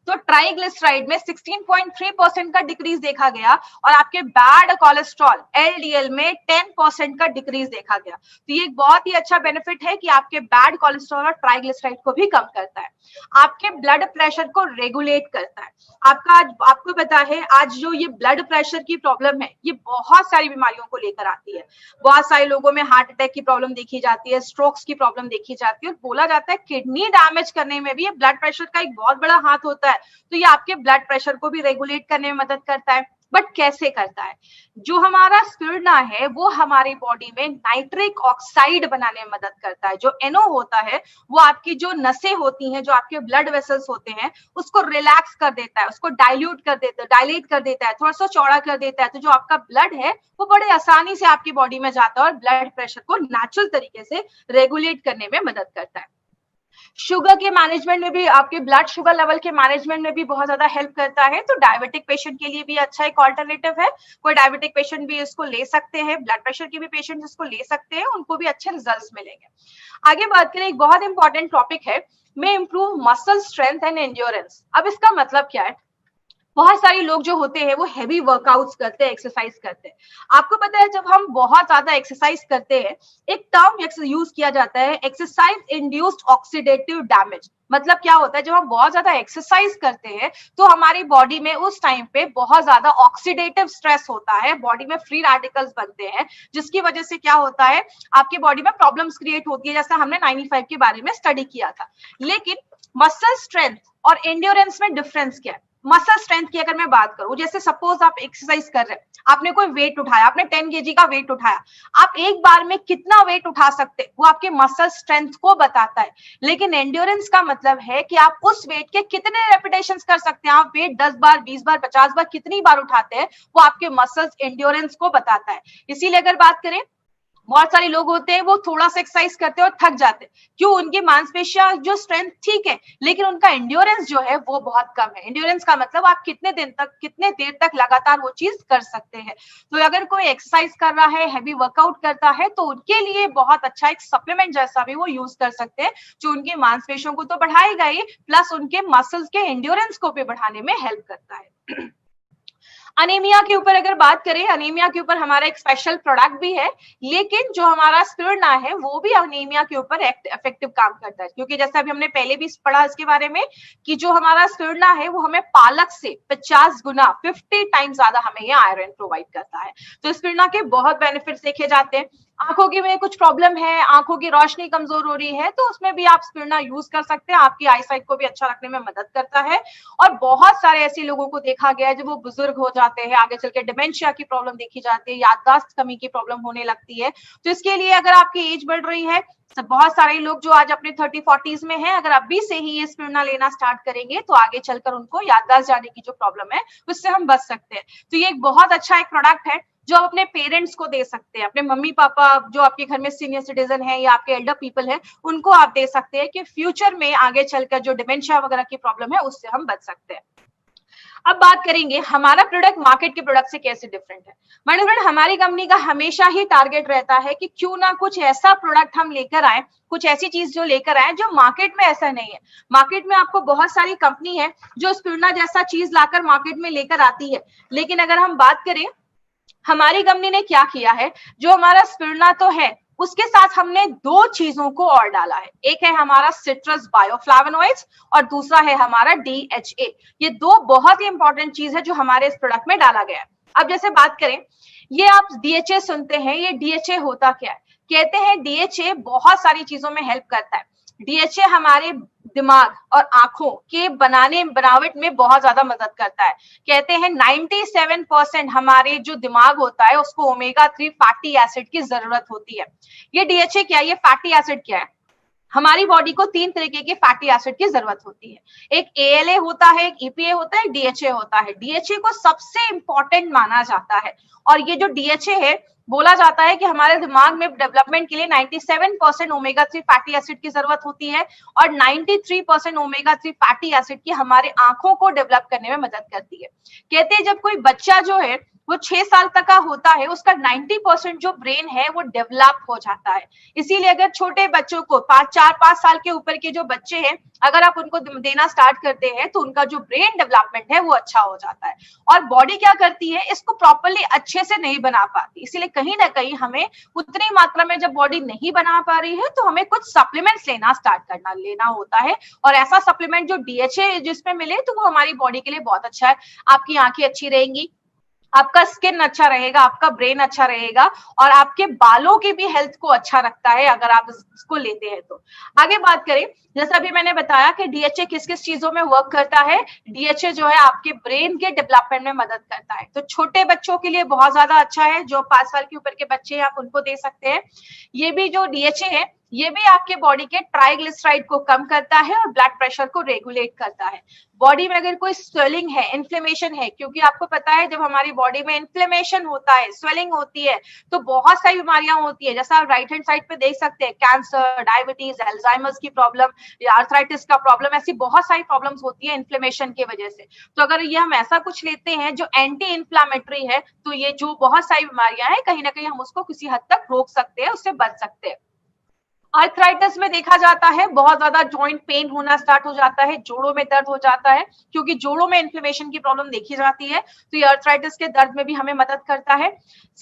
तो ट्राइग्लिसराइड में 16.3% का डिक्रीज देखा गया और आपके बैड कोलेस्ट्रॉल LDL में 10% का डिक्रीज देखा गया। तो ये एक बहुत ही अच्छा बेनिफिट है कि आपके बैड कोलेस्ट्रॉल और ट्राइग्लिसराइड को भी कम करता है, आपके ब्लड प्रेशर को रेगुलेट करता है। आपको पता है आज जो ये ब्लड प्रेशर की प्रॉब्लम है, ये बहुत सारी बीमारियों को लेकर आती है। बहुत सारे लोगों में हार्ट अटैक की प्रॉब्लम देखी जाती है, स्ट्रोक्स की प्रॉब्लम देखी जाती है, और बोला जाता है किडनी डैमेज करने में भी ये ब्लड प्रेशर का एक बहुत बड़ा हाथ होता है। तो ये आपके ब्लड प्रेशर को भी रेगुलेट करने में मदद करता है। बट कैसे करता है, जो हमारा स्पिरुलिना है वो हमारी बॉडी में नाइट्रिक ऑक्साइड बनाने में मदद करता है। जो NO होता है वो आपकी जो नसें होती हैं, जो आपके ब्लड वेसल्स होते हैं, उसको रिलैक्स कर देता है, उसको डाइल्यूट कर देता है, डायलेट कर देता है, थोड़ा सा चौड़ा कर देता है। तो जो आपका ब्लड है वो बड़े आसानी से आपकी बॉडी में जाता है और ब्लड प्रेशर को नेचुरल तरीके से रेगुलेट करने में मदद करता है। शुगर के मैनेजमेंट में भी, आपके ब्लड शुगर लेवल के मैनेजमेंट में भी बहुत ज्यादा हेल्प करता है। तो डायबिटिक पेशेंट के लिए भी अच्छा एक ऑल्टरनेटिव है। कोई डायबिटिक पेशेंट भी इसको ले सकते हैं, ब्लड प्रेशर के भी पेशेंट इसको ले सकते हैं, उनको भी अच्छे रिजल्ट्स मिलेंगे। आगे बात करें, एक बहुत इंपॉर्टेंट टॉपिक है, में improve muscle strength and endurance. अब इसका मतलब क्या है, बहुत सारे लोग जो होते हैं वो हैवी वर्कआउट्स करते हैं, एक्सरसाइज करते हैं। आपको पता है जब हम बहुत ज्यादा एक्सरसाइज करते हैं, एक टर्म यूज किया जाता है, एक्सरसाइज इंड्यूस्ड ऑक्सीडेटिव डैमेज। मतलब क्या होता है, जब हम बहुत ज्यादा एक्सरसाइज करते हैं तो हमारी बॉडी में उस टाइम पे बहुत ज्यादा ऑक्सीडेटिव स्ट्रेस होता है, बॉडी में फ्री रेडिकल्स बनते हैं, जिसकी वजह से क्या होता है, आपकी बॉडी में प्रॉब्लम्स क्रिएट होती है, जैसा हमने 95 के बारे में स्टडी किया था। लेकिन मसल स्ट्रेंथ और एंड्योरेंस में डिफरेंस क्या है? मसल स्ट्रेंथ की अगर मैं बात करूं, जैसे सपोज आप एक्सरसाइज कर रहे हैं, आपने कोई वेट उठाया, आपने 10 केजी का वेट उठाया, आप एक बार में कितना वेट उठा सकते हैं वो आपके मसल स्ट्रेंथ को बताता है। लेकिन एंड्योरेंस का मतलब है कि आप उस वेट के कितने रेपिटेशंस कर सकते हैं। आप वेट 10 बार, 20 बार, 50 बार कितनी बार उठाते हैं वो आपके मसल्स एंड्योरेंस को बताता है। इसीलिए अगर बात करें, बहुत सारे लोग होते हैं वो थोड़ा सा एक्सरसाइज करते हैं और थक जाते हैं। क्यों? उनकी मांसपेशियां जो स्ट्रेंथ ठीक है, लेकिन उनका एंड्योरेंस जो है वो बहुत कम है। एंड्योरेंस का मतलब आप कितने दिन तक, कितने देर तक लगातार वो चीज कर सकते हैं। तो अगर कोई एक्सरसाइज कर रहा है, हैवी वर्कआउट करता है, तो उनके लिए बहुत अच्छा एक सप्लीमेंट जैसा भी वो यूज कर सकते हैं, जो उनकी मांसपेशियों को तो बढ़ाएगा ही, प्लस उनके मसल्स के एंड्योरेंस को भी बढ़ाने में हेल्प करता है। अनीमिया के ऊपर अगर बात करें, अनीमिया के ऊपर हमारा एक स्पेशल प्रोडक्ट भी है, लेकिन जो हमारा स्पिरुलिना है वो भी अनीमिया के ऊपर इफेक्टिव काम करता है। क्योंकि जैसे अभी हमने पहले भी पढ़ा इसके बारे में कि जो हमारा स्पिरुलिना है वो हमें पालक से 50 गुना 50 टाइम्स ज्यादा हमें ये आयरन प्रोवाइड करता है। तो स्पिरुलिना के बहुत बेनिफिट्स देखे जाते हैं। आंखों की में कुछ प्रॉब्लम है, आंखों की रोशनी कमजोर हो रही है, तो उसमें भी आप स्पिरुलिना यूज कर सकते हैं, आपकी आईसाइट को भी अच्छा रखने में मदद करता है। और बहुत सारे ऐसे लोगों को देखा गया है जब वो बुजुर्ग हो जाते हैं, आगे चल के डिमेंशिया की प्रॉब्लम देखी जाती है, याददाश्त कमी की प्रॉब्लम होने लगती है। तो इसके लिए अगर आपकी एज बढ़ रही है, तो बहुत सारे लोग जो आज अपने 30-40s में हैं, अगर अभी से ही ये स्पिरुलिना लेना स्टार्ट करेंगे तो आगे चलकर उनको याददाश्त जाने की जो प्रॉब्लम है उससे हम बच सकते हैं। तो ये एक बहुत अच्छा एक प्रोडक्ट है जो आप अपने पेरेंट्स को दे सकते हैं, अपने मम्मी पापा जो आपके घर में सीनियर सिटीजन है या आपके एल्डर पीपल है, उनको आप दे सकते हैं कि फ्यूचर में आगे चलकर जो डिमेंशिया वगैरह की प्रॉब्लम है उससे हम बच सकते हैं। अब बात करेंगे हमारा प्रोडक्ट मार्केट के प्रोडक्ट से कैसे डिफरेंट है। माय डियर फ्रेंड, हमारी कंपनी का हमेशा ही टारगेट रहता है कि क्यों ना कुछ ऐसा प्रोडक्ट हम लेकर आए, कुछ ऐसी चीज जो लेकर आए जो मार्केट में ऐसा नहीं है। मार्केट में आपको बहुत सारी कंपनी है जो स्पिरुलिना जैसा चीज लाकर मार्केट में लेकर आती है, लेकिन अगर हम बात करें हमारी कंपनी ने क्या किया है, जो हमारा स्पिरुलिना तो है उसके साथ हमने दो चीजों को और डाला है। एक है हमारा सिट्रस बायोफ्लावोनॉइड्स और दूसरा है हमारा DHA। ये दो बहुत ही इंपॉर्टेंट चीज है जो हमारे इस प्रोडक्ट में डाला गया है। अब जैसे बात करें, ये आप DHA सुनते हैं, ये DHA होता क्या है? कहते हैं DHA बहुत सारी चीजों में हेल्प करता है। DHA हमारे दिमाग और आंखों के बनावट में बहुत ज्यादा मदद करता है। कहते हैं 97% हमारे जो दिमाग होता है उसको ओमेगा 3 फैटी एसिड की जरूरत होती है। ये DHA क्या है? ये फैटी एसिड क्या है? हमारी बॉडी को 3 तरीके के फैटी एसिड की जरूरत होती है। एक ALA होता है, एक EPA होता है, एक DHA होता है। DHA को सबसे इंपॉर्टेंट माना जाता है और ये जो DHA है, बोला जाता है कि हमारे दिमाग में डेवलपमेंट के लिए 97% ओमेगा 3 फैटी एसिड की जरूरत होती है और 93% ओमेगा 3 फैटी एसिड की हमारे आंखों को डेवलप करने में मदद करती है। कहते हैं जब कोई बच्चा जो है वो 6 साल तक का होता है, उसका 90% जो ब्रेन है वो डेवलप हो जाता है। इसीलिए अगर छोटे बच्चों को 4-5 साल के ऊपर के जो बच्चे हैं, अगर आप उनको देना स्टार्ट करते हैं तो उनका जो ब्रेन डेवलपमेंट है वो अच्छा हो जाता है। और बॉडी क्या करती है, इसको प्रॉपरली अच्छे से नहीं बना पाती, इसलिए कहीं ना कहीं हमें उतनी मात्रा में जब बॉडी नहीं बना पा रही है तो हमें कुछ सप्लीमेंट्स लेना होता है। और ऐसा सप्लीमेंट जो DHA जिसमें मिले तो वो हमारी बॉडी के लिए बहुत अच्छा है। आपकी आंखें अच्छी रहेंगी, आपका स्किन अच्छा रहेगा, आपका ब्रेन अच्छा रहेगा और आपके बालों की भी हेल्थ को अच्छा रखता है अगर आप इसको लेते हैं तो। आगे बात करें, जैसा अभी मैंने बताया कि DHA किस किस चीजों में वर्क करता है। DHA जो है आपके ब्रेन के डेवलपमेंट में मदद करता है, तो छोटे बच्चों के लिए बहुत ज्यादा अच्छा है। जो 5 साल के ऊपर के बच्चे हैं आप उनको दे सकते हैं। ये भी जो DHA है ये भी आपके बॉडी के ट्राइग्लिसराइड को कम करता है और ब्लड प्रेशर को रेगुलेट करता है। बॉडी में अगर कोई स्वेलिंग है, इन्फ्लेमेशन है, क्योंकि आपको पता है जब हमारी बॉडी में इन्फ्लेमेशन होता है, स्वेलिंग होती है, तो बहुत सारी बीमारियां होती है। जैसा आप राइट हैंड साइड पे देख सकते हैं, कैंसर, डायबिटीज, अल्जाइमर्स की प्रॉब्लम या आर्थराइटिस का प्रॉब्लम, ऐसी बहुत सारी प्रॉब्लम्स होती है इन्फ्लेमेशन की वजह से। तो अगर ये हम ऐसा कुछ लेते हैं जो एंटी इन्फ्लामेटरी है, तो ये जो बहुत सारी बीमारियां हैं कहीं ना कहीं हम उसको किसी हद तक रोक सकते हैं, उससे बच सकते हैं। आर्थराइटिस में देखा जाता है बहुत ज्यादा जॉइंट पेन होना स्टार्ट हो जाता है, जोड़ों में दर्द हो जाता है, क्योंकि जोड़ों में इन्फ्लेमेशन की प्रॉब्लम देखी जाती है। तो ये आर्थराइटिस के दर्द में भी हमें मदद करता है।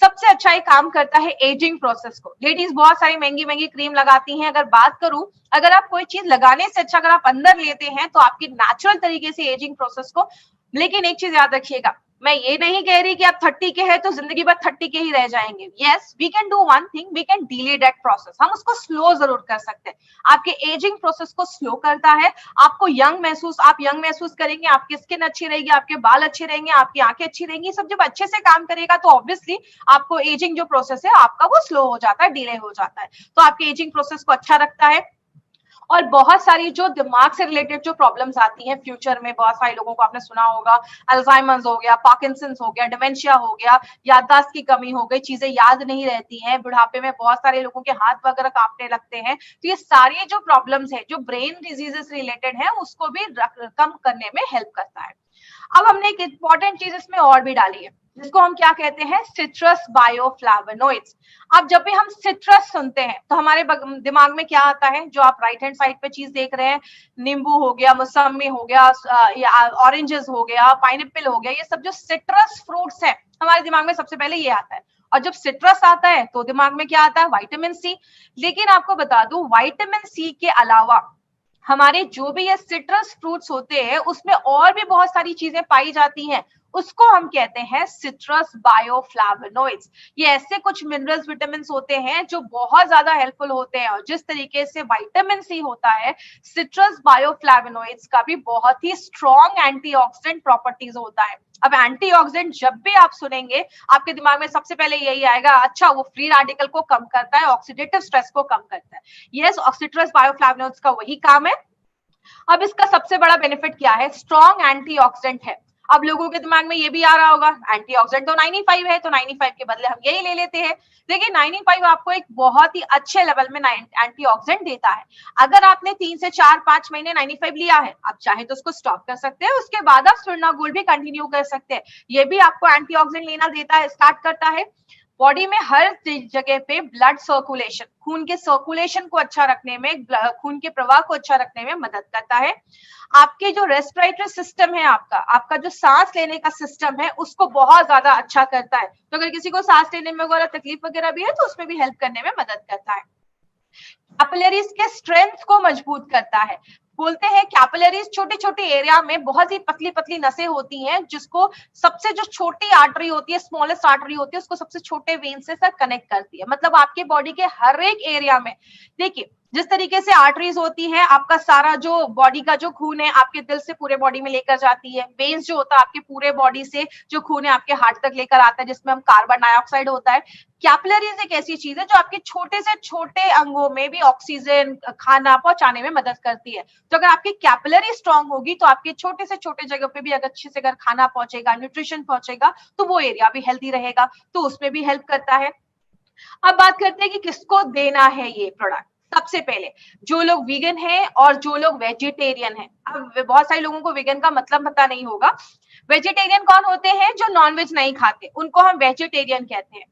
सबसे अच्छा ये काम करता है एजिंग प्रोसेस को। लेडीज बहुत सारी महंगी महंगी क्रीम लगाती हैं। अगर बात करूं, अगर आप कोई चीज लगाने से अच्छा अगर आप अंदर लेते हैं तो आपकी नेचुरल तरीके से एजिंग प्रोसेस को। लेकिन एक चीज याद रखिएगा, मैं ये नहीं कह रही कि आप 30 के हैं तो जिंदगी भर 30 के ही रह जाएंगे। Yes, we can do one thing, we can delay that process, हम उसको स्लो जरूर कर सकते हैं। आपके एजिंग प्रोसेस को स्लो करता है, आपको आप यंग महसूस करेंगे, आपकी स्किन अच्छी रहेगी, आपके बाल अच्छे रहेंगे, आपकी आंखें अच्छी रहेंगी। सब जब अच्छे से काम करेगा तो ऑब्वियसली आपको एजिंग जो प्रोसेस है आपका वो स्लो हो जाता है, डिले हो जाता है। तो आपके एजिंग प्रोसेस को अच्छा रखता है। और बहुत सारी जो दिमाग से रिलेटेड जो प्रॉब्लम्स आती हैं फ्यूचर में, बहुत सारे लोगों को आपने सुना होगा, अल्जाइमर्स हो गया, पार्किंसंस हो गया, डिमेंशिया हो गया, याददाश्त की कमी हो गई, चीजें याद नहीं रहती हैं, बुढ़ापे में बहुत सारे लोगों के हाथ वगैरह कांपने लगते हैं। तो ये सारी जो प्रॉब्लम्स है जो ब्रेन डिजीजेस रिलेटेड है उसको भी कम करने में हेल्प करता है। अब हमने एक इंपॉर्टेंट चीज इसमें और भी डाली है जिसको हम क्या कहते हैं, सिट्रस बायोफ्लावोनॉइड्स। अब जब भी हम सिट्रस सुनते हैं तो हमारे दिमाग में क्या आता है, जो आप राइट हैंड साइड पे चीज देख रहे हैं, नींबू हो गया, मौसमी हो गया, या ऑरेंजेस हो गया, पाइनएप्पल हो गया, ये सब जो सिट्रस फ्रूट्स है हमारे दिमाग में सबसे पहले ये आता है। और जब सिट्रस आता है तो दिमाग में क्या आता है, विटामिन सी। लेकिन आपको बता दूं, विटामिन सी के अलावा हमारे जो भी ये सिट्रस फ्रूट्स होते हैं उसमें और भी बहुत सारी चीजें पाई जाती हैं, उसको हम कहते हैं सिट्रस बायोफ्लावोनॉइड्स। ये ऐसे कुछ मिनरल्स, विटामिन होते हैं जो बहुत ज्यादा हेल्पफुल होते हैं। और जिस तरीके से विटामिन सी होता है, सिट्रस बायोफ्लावोनॉइड्स का भी बहुत ही स्ट्रॉन्ग एंटीऑक्सीडेंट प्रॉपर्टीज होता है। अब एंटीऑक्सीडेंट जब भी आप सुनेंगे आपके दिमाग में सबसे पहले यही आएगा, अच्छा वो फ्री रेडिकल को कम करता है, ऑक्सीडेटिव स्ट्रेस को कम करता है। यस, सिट्रस बायोफ्लावोनॉइड्स का वही काम है। अब इसका सबसे बड़ा बेनिफिट क्या है, स्ट्रॉन्ग एंटीऑक्सीडेंट है। अब लोगों के दिमाग में ये भी आ रहा होगा, एंटीऑक्सीडेंट तो 95 है, तो 95 के बदले हम यही ले लेते हैं। देखिए 95 आपको एक बहुत ही अच्छे लेवल में एंटीऑक्सीडेंट देता है। अगर आपने 3 से 4-5 महीने 95 लिया है, आप चाहे तो उसको स्टॉप कर सकते हैं, उसके बाद आप स्पिरुलिना गोल्ड भी कंटिन्यू कर सकते हैं। ये भी आपको एंटीऑक्सीडेंट लेना देता है, स्टार्ट करता है। बॉडी में हर जगह पे ब्लड सर्कुलेशन, खून के सर्कुलेशन को अच्छा रखने में, खून के प्रवाह को अच्छा रखने में मदद करता है। आपके जो रेस्पिरेटरी सिस्टम है, आपका जो सांस लेने का सिस्टम है उसको बहुत ज्यादा अच्छा करता है। तो अगर किसी को सांस लेने में वगैरह तकलीफ वगैरह भी है तो उसमें भी हेल्प करने में मदद करता है। कैपिलरीज के स्ट्रेंथ को मजबूत करता है। बोलते हैं कैपिलरीज छोटे छोटे एरिया में बहुत ही पतली पतली नसें होती हैं, जिसको सबसे जो छोटी आर्टरी होती है, स्मॉलेस्ट आर्टरी होती है, उसको सबसे छोटे वेन से सर कनेक्ट करती है। मतलब आपके बॉडी के हर एक एरिया में, देखिए जिस तरीके से आर्टरीज होती है, आपका सारा जो बॉडी का जो खून है आपके दिल से पूरे बॉडी में लेकर जाती है। वेन्स जो होता है आपके पूरे बॉडी से जो खून है आपके हार्ट तक लेकर आता है, जिसमें हम कार्बन डाइऑक्साइड होता है। कैपिलरीज एक ऐसी चीज है जो आपके छोटे से छोटे अंगों में भी ऑक्सीजन, खाना पहुंचाने में मदद करती है। तो अगर आपकी कैपिलरी स्ट्रांग होगी तो आपके छोटे से छोटे जगह पे भी अगर अच्छे से अगर खाना पहुंचेगा, न्यूट्रिशन पहुंचेगा, तो वो एरिया भी हेल्दी रहेगा, तो उसमें भी हेल्प करता है। अब बात करते हैं कि किसको देना है ये प्रोडक्ट। सबसे पहले जो लोग वीगन हैं और जो लोग वेजिटेरियन हैं। अब बहुत सारे लोगों को वीगन का मतलब पता नहीं होगा। वेजिटेरियन कौन होते हैं, जो नॉनवेज नहीं खाते, उनको हम वेजिटेरियन कहते हैं।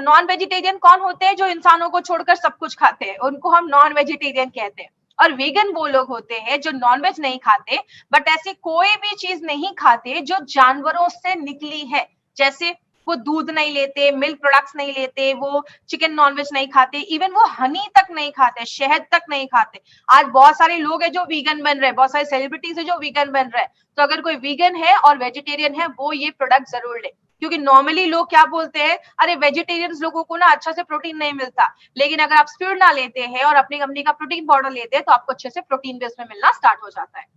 नॉन वेजिटेरियन कौन होते हैं, जो इंसानों को छोड़कर सब कुछ खाते हैं, उनको हम नॉन वेजिटेरियन कहते हैं। और वीगन वो लोग होते हैं जो नॉनवेज नहीं खाते, बट ऐसी कोई भी चीज नहीं खाते जो जानवरों से निकली है। जैसे वो दूध नहीं लेते, मिल्क प्रोडक्ट्स नहीं लेते, वो चिकन नॉनवेज नहीं खाते, इवन वो हनी तक नहीं खाते, शहद तक नहीं खाते। आज बहुत सारे लोग हैं जो वीगन बन रहे हैं, बहुत सारे सेलिब्रिटीज है जो वीगन बन रहे हैं। तो अगर कोई वीगन है और वेजिटेरियन है, वो ये प्रोडक्ट जरूर ले। क्योंकि नॉर्मली लोग क्या बोलते हैं, अरे वेजिटेरियंस लोगों को ना अच्छा से प्रोटीन नहीं मिलता। लेकिन अगर आप स्पिरुलिना लेते हैं और अपनी कंपनी का प्रोटीन पाउडर लेते हैं तो आपको अच्छे से प्रोटीन भी उसमें मिलना स्टार्ट हो जाता है।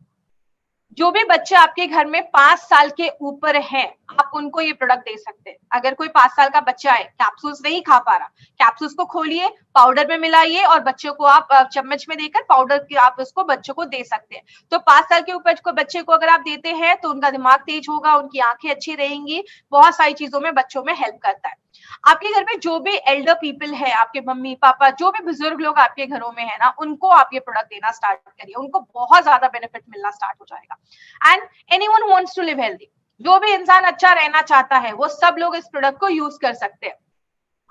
जो भी बच्चे आपके घर में 5 साल के ऊपर हैं, आप उनको ये प्रोडक्ट दे सकते हैं। अगर कोई 5 साल का बच्चा है, कैप्सूल्स नहीं खा पा रहा, कैप्सूल्स को खोलिए, पाउडर में मिलाइए और बच्चों को आप चम्मच में देकर पाउडर की आप उसको बच्चों को दे सकते हैं। तो 5 साल के ऊपर को बच्चे को अगर आप देते हैं तो उनका दिमाग तेज होगा, उनकी आंखें अच्छी रहेंगी, बहुत सारी चीजों में बच्चों में हेल्प करता है। आपके घर में जो भी एल्डर पीपल है, आपके मम्मी पापा, जो भी बुजुर्ग लोग आपके घरों में है ना, उनको आप ये प्रोडक्ट देना स्टार्ट करिए, उनको बहुत ज्यादा बेनिफिट मिलना स्टार्ट हो जाएगा। And anyone who wants to live healthy, जो भी इंसान अच्छा रहना चाहता है, वो सब लोग इस प्रोडक्ट को यूज कर सकते हैं।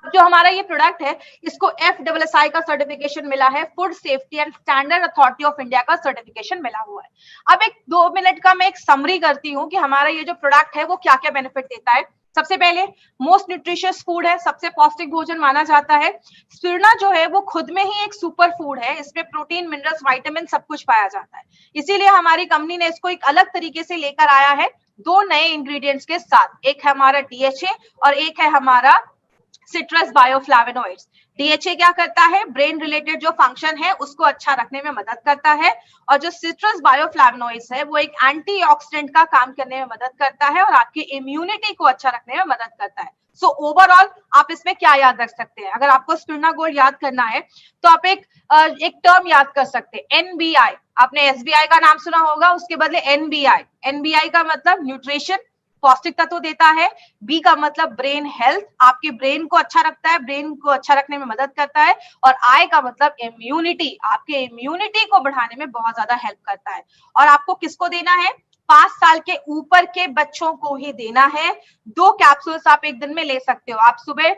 जो हमारा ये प्रोडक्ट है, इसको FSSAI का सर्टिफिकेशन मिला है, food safety and standard authority of India का सर्टिफिकेशन मिला हुआ है। अब एक 2 मिनट का मैं एक समरी करती हूँ कि हमारा ये जो प्रोडक्ट है वो क्या क्या बेनिफिट देता है। सबसे पहले मोस्ट न्यूट्रिशियस फूड है, सबसे पौष्टिक भोजन माना जाता है। स्पिरुलिना जो है वो खुद में ही एक सुपर फूड है, इसमें प्रोटीन, मिनरल्स, विटामिन सब कुछ पाया जाता है। इसीलिए हमारी कंपनी ने इसको एक अलग तरीके से लेकर आया है, 2 नए इंग्रेडिएंट्स के साथ। एक है हमारा DHA और एक है हमारा सिट्रस बायोफ्लावेनोइड्स। DHA क्या करता है, ब्रेन रिलेटेड जो फंक्शन है उसको अच्छा रखने में मदद करता है, और जो सिट्रस बायोफ्लावेनोइड्स है वो एक एंटीऑक्सीडेंट का काम करने में मदद करता है और आपकी इम्यूनिटी को अच्छा रखने में मदद करता है। सो ओवरऑल आप इसमें क्या याद रख सकते हैं, अगर आपको स्पिरुलिना गोल्ड याद करना है तो आप एक टर्म याद कर सकते हैं, NBI। आपने SBI का नाम सुना होगा, उसके बदले NBI। NBI का मतलब न्यूट्रिशन, पौष्टिक तत्व देता है। बी का मतलब ब्रेन हेल्थ, आपके ब्रेन को अच्छा रखता है, ब्रेन को अच्छा रखने में मदद करता है। और आई का मतलब इम्यूनिटी, आपके इम्यूनिटी को बढ़ाने में बहुत ज्यादा हेल्प करता है। और आपको किसको देना है, 5 साल के ऊपर के बच्चों को ही देना है। 2 कैप्सूल्स आप एक दिन में ले सकते हो। आप सुबह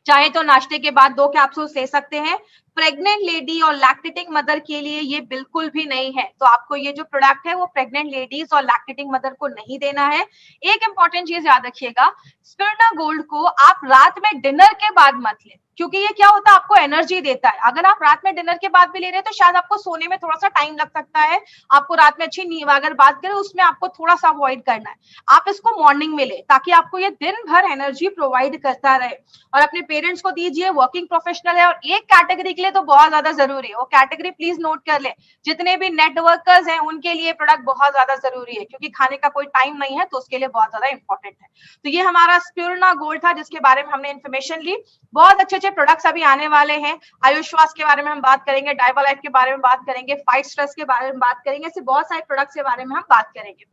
चाहे तो नाश्ते के बाद 2 कैप्सूल्स ले सकते हैं। प्रेग्नेंट लेडी और लैक्टेटिंग मदर के लिए ये बिल्कुल भी नहीं है, तो आपको ये जो प्रोडक्ट है वो प्रेग्नेंट लेडीज और लैक्टेटिंग मदर को नहीं देना है। एक इंपॉर्टेंट चीज याद रखिएगा, स्पिरुलिना गोल्ड को आप रात में डिनर के बाद मत लें, क्योंकि ये क्या होता है, आपको एनर्जी देता है। अगर आप रात में डिनर के बाद भी ले रहे हैं तो शायद आपको सोने में थोड़ा सा टाइम लग सकता है, आपको रात में अच्छी नींद, अगर बात करें उसमें आपको थोड़ा सा अवॉइड करना है। आप इसको मॉर्निंग में ले, ताकि आपको ये दिन भर एनर्जी प्रोवाइड करता रहे। और अपने पेरेंट्स को दीजिए, वर्किंग प्रोफेशनल है, और एक कैटेगरी के लिए तो बहुत ज्यादा जरूरी है, वो कैटेगरी प्लीज नोट कर ले, जितने भी नेटवर्कर्स हैं उनके लिए प्रोडक्ट बहुत ज्यादा जरूरी है, क्योंकि खाने का कोई टाइम नहीं है तो उसके लिए बहुत ज्यादा इंपॉर्टेंट है। तो ये हमारा स्पिरुलिना गोल्ड था जिसके बारे में हमने इन्फॉर्मेशन ली। बहुत अच्छे प्रोडक्ट्स अभी आने वाले हैं, आयुष्वास के बारे में हम बात करेंगे, डाइवा लाइफ के बारे में बात करेंगे, फाइट स्ट्रेस के बारे में बात करेंगे, ऐसे बहुत सारे प्रोडक्ट्स के बारे में हम बात करेंगे।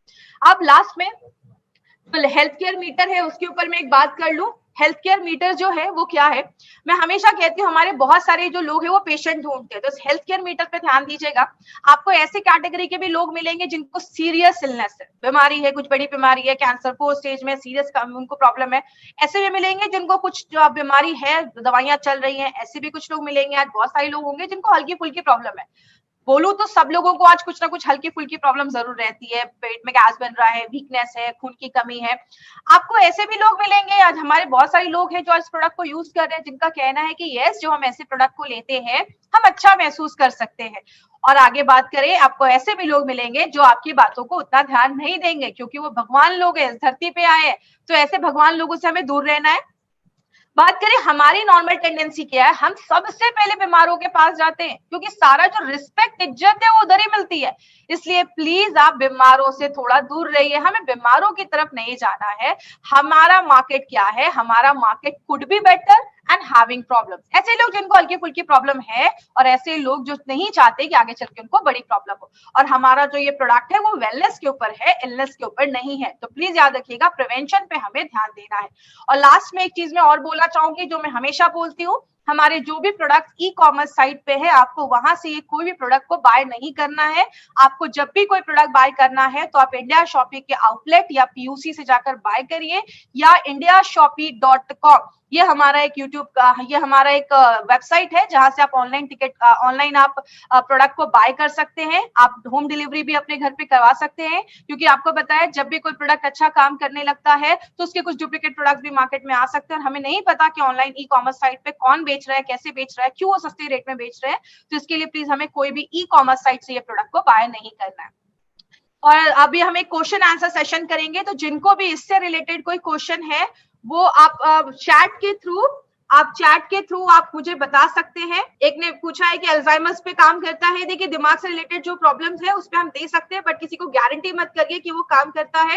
अब लास्ट में हेल्थ केयर मीटर है, उसके ऊपर मैं एक बात कर लूं। हेल्थ केयर मीटर जो है वो क्या है, मैं हमेशा कहती हूँ हमारे बहुत सारे जो लोग हैं वो पेशेंट ढूंढते हैं, तो हेल्थ केयर मीटर पे ध्यान दीजिएगा। आपको ऐसे कैटेगरी के भी लोग मिलेंगे जिनको सीरियस इलनेस है, बीमारी है, कुछ बड़ी बीमारी है, कैंसर 4 स्टेज में सीरियस उनको प्रॉब्लम है। ऐसे भी मिलेंगे जिनको कुछ जो बीमारी है, दवाइयां चल रही है, ऐसे भी कुछ लोग मिलेंगे। आज बहुत सारे लोग होंगे जिनको हल्की फुल्की प्रॉब्लम है, बोलूं तो सब लोगों को आज कुछ ना कुछ हल्की फुल्की प्रॉब्लम जरूर रहती है, पेट में गैस बन रहा है, वीकनेस है, खून की कमी है। आपको ऐसे भी लोग मिलेंगे, आज हमारे बहुत सारे लोग हैं जो इस प्रोडक्ट को यूज कर रहे हैं, जिनका कहना है कि यस, जो हम ऐसे प्रोडक्ट को लेते हैं हम अच्छा महसूस कर सकते हैं। और आगे बात करें, आपको ऐसे भी लोग मिलेंगे जो आपकी बातों को उतना ध्यान नहीं देंगे, क्योंकि वो भगवान लोग हैं, इस धरती पे आए हैं, तो ऐसे भगवान लोगों से हमें दूर रहना है। बात करें हमारी नॉर्मल टेंडेंसी क्या है, हम सबसे पहले बीमारों के पास जाते हैं, क्योंकि सारा जो रिस्पेक्ट, इज्जत है वो उधर ही मिलती है। इसलिए प्लीज आप बीमारों से थोड़ा दूर रहिए, हमें बीमारों की तरफ नहीं जाना है। हमारा मार्केट क्या है, हमारा market could be better and having problem. ऐसे लोग जिनको हल्की फुल्की प्रॉब्लम है, और ऐसे लोग जो नहीं चाहते कि आगे चल के उनको बड़ी प्रॉब्लम हो। और हमारा जो ये प्रोडक्ट है वो वेलनेस के ऊपर है, इलनेस के ऊपर नहीं है। तो प्लीज याद रखिएगा, प्रिवेंशन पे हमें ध्यान देना है। और लास्ट में एक चीज मैं और बोलना चाहूंगी, जो मैं हमेशा बोलती हूँ, हमारे जो भी प्रोडक्ट ई कॉमर्स साइट पे है, आपको वहां से कोई भी प्रोडक्ट को बाय नहीं करना है। आपको जब भी कोई प्रोडक्ट बाय करना है तो आप इंडिया शॉपी के आउटलेट या PUC से जाकर बाय करिए, या indiashopee.com, ये हमारा एक यूट्यूब का, ये हमारा एक वेबसाइट है जहां से आप ऑनलाइन आप प्रोडक्ट को बाय कर सकते हैं। आप होम डिलीवरी भी अपने घर पे करवा सकते हैं, क्योंकि आपको पता है जब भी कोई प्रोडक्ट अच्छा काम करने लगता है तो उसके कुछ डुप्लीकेट प्रोडक्ट भी मार्केट में आ सकते हैं, और हमें नहीं पता कि ऑनलाइन ई कॉमर्स साइट पे कौन बेच रहा है, कैसे बेच रहा है, क्यों वो सस्ते रेट में बेच रहे हैं। तो इसके लिए प्लीज हमें कोई भी ई कॉमर्स साइट से ये प्रोडक्ट को बाय नहीं करना है। और अभी हम एक क्वेश्चन आंसर सेशन करेंगे, तो जिनको भी इससे रिलेटेड कोई क्वेश्चन है वो आप चैट के थ्रू आप मुझे बता सकते हैं। एक ने पूछा है कि अल्जाइमर्स पे काम करता है। देखिए, दिमाग से रिलेटेड जो प्रॉब्लम्स है उस पे हम दे सकते हैं, बट किसी को गारंटी मत करिए कि वो काम करता है।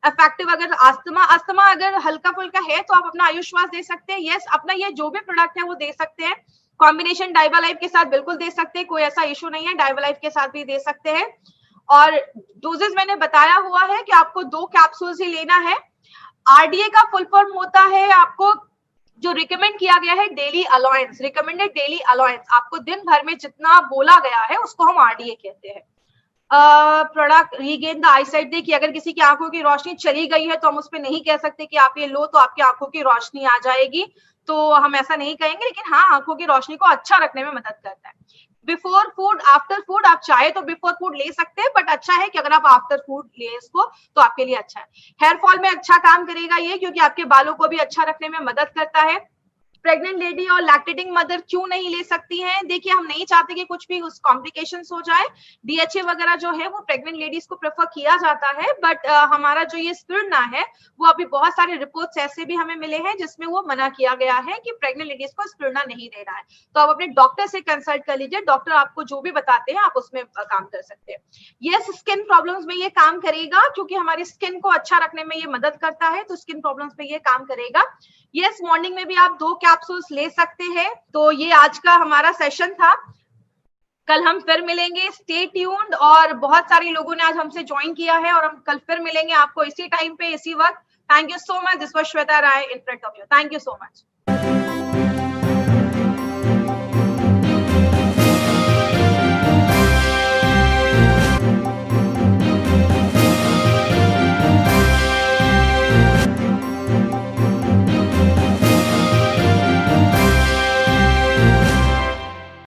इफेक्टिव अगर अस्थमा अगर हल्का फुल्का है तो आप अपना आयुष्वास दे सकते हैं। यस, अपना ये जो भी प्रोडक्ट है वो दे सकते हैं। कॉम्बिनेशन डाइवा लाइफ के साथ बिल्कुल दे सकते हैं, कोई ऐसा इशू नहीं है, डाइवा लाइफ के साथ भी दे सकते हैं। और डोजेस मैंने बताया हुआ है कि आपको 2 कैप्सूल्स ही लेना है। RDA का फुल फॉर्म होता है, आपको जो रिकमेंड किया गया है, daily allowance, recommended daily allowance. आपको दिन भर में जितना बोला गया है उसको हम RDA कहते हैं। Product regain the eyesight. देखिए, अगर किसी की आंखों की रोशनी चली गई है तो हम उस पर नहीं कह सकते कि आप ये लो तो आपकी आंखों की रोशनी आ जाएगी, तो हम ऐसा नहीं कहेंगे, लेकिन हाँ, आंखों की रोशनी को अच्छा रखने में मदद करता है। बिफोर फूड, आफ्टर फूड, आप चाहे तो बिफोर फूड ले सकते हैं, बट अच्छा है कि अगर आप आफ्टर फूड ले इसको तो आपके लिए अच्छा है। हेयर फॉल में अच्छा काम करेगा ये, क्योंकि आपके बालों को भी अच्छा रखने में मदद करता है। प्रेग्नेंट लेडी और लैक्टेटिंग मदर क्यों नहीं ले सकती हैं? देखिए, हम नहीं चाहते कि कुछ भी उस कॉम्प्लिकेशंस हो जाए। डीएचए वगैरह जो है वो प्रेग्नेंट लेडीज को प्रेफर किया जाता है, बट हमारा जो ये स्पिरुलिना है वो अभी बहुत सारे रिपोर्ट्स ऐसे भी हमें मिले हैं जिसमें वो मना किया गया है कि प्रेग्नेंट लेडीज को स्पिरुलिना नहीं देना है। तो आप अपने डॉक्टर से कंसल्ट कर लीजिए, डॉक्टर आपको जो भी बताते हैं आप उसमें काम कर सकते हैं। यस, स्किन प्रॉब्लम्स में ये काम करेगा, क्योंकि हमारी स्किन को अच्छा रखने में ये मदद करता है, तो स्किन प्रॉब्लम्स में ये काम करेगा। यस, मॉर्निंग में भी आप 2 कैप्सूल्स ले सकते हैं। तो ये आज का हमारा सेशन था। कल हम फिर मिलेंगे, स्टे ट्यून्ड। और बहुत सारे लोगों ने आज हमसे ज्वाइन किया है, और हम कल फिर मिलेंगे आपको इसी टाइम पे, इसी वक्त। Thank you so much. This was Shweta Rai in front of you. Thank you so much.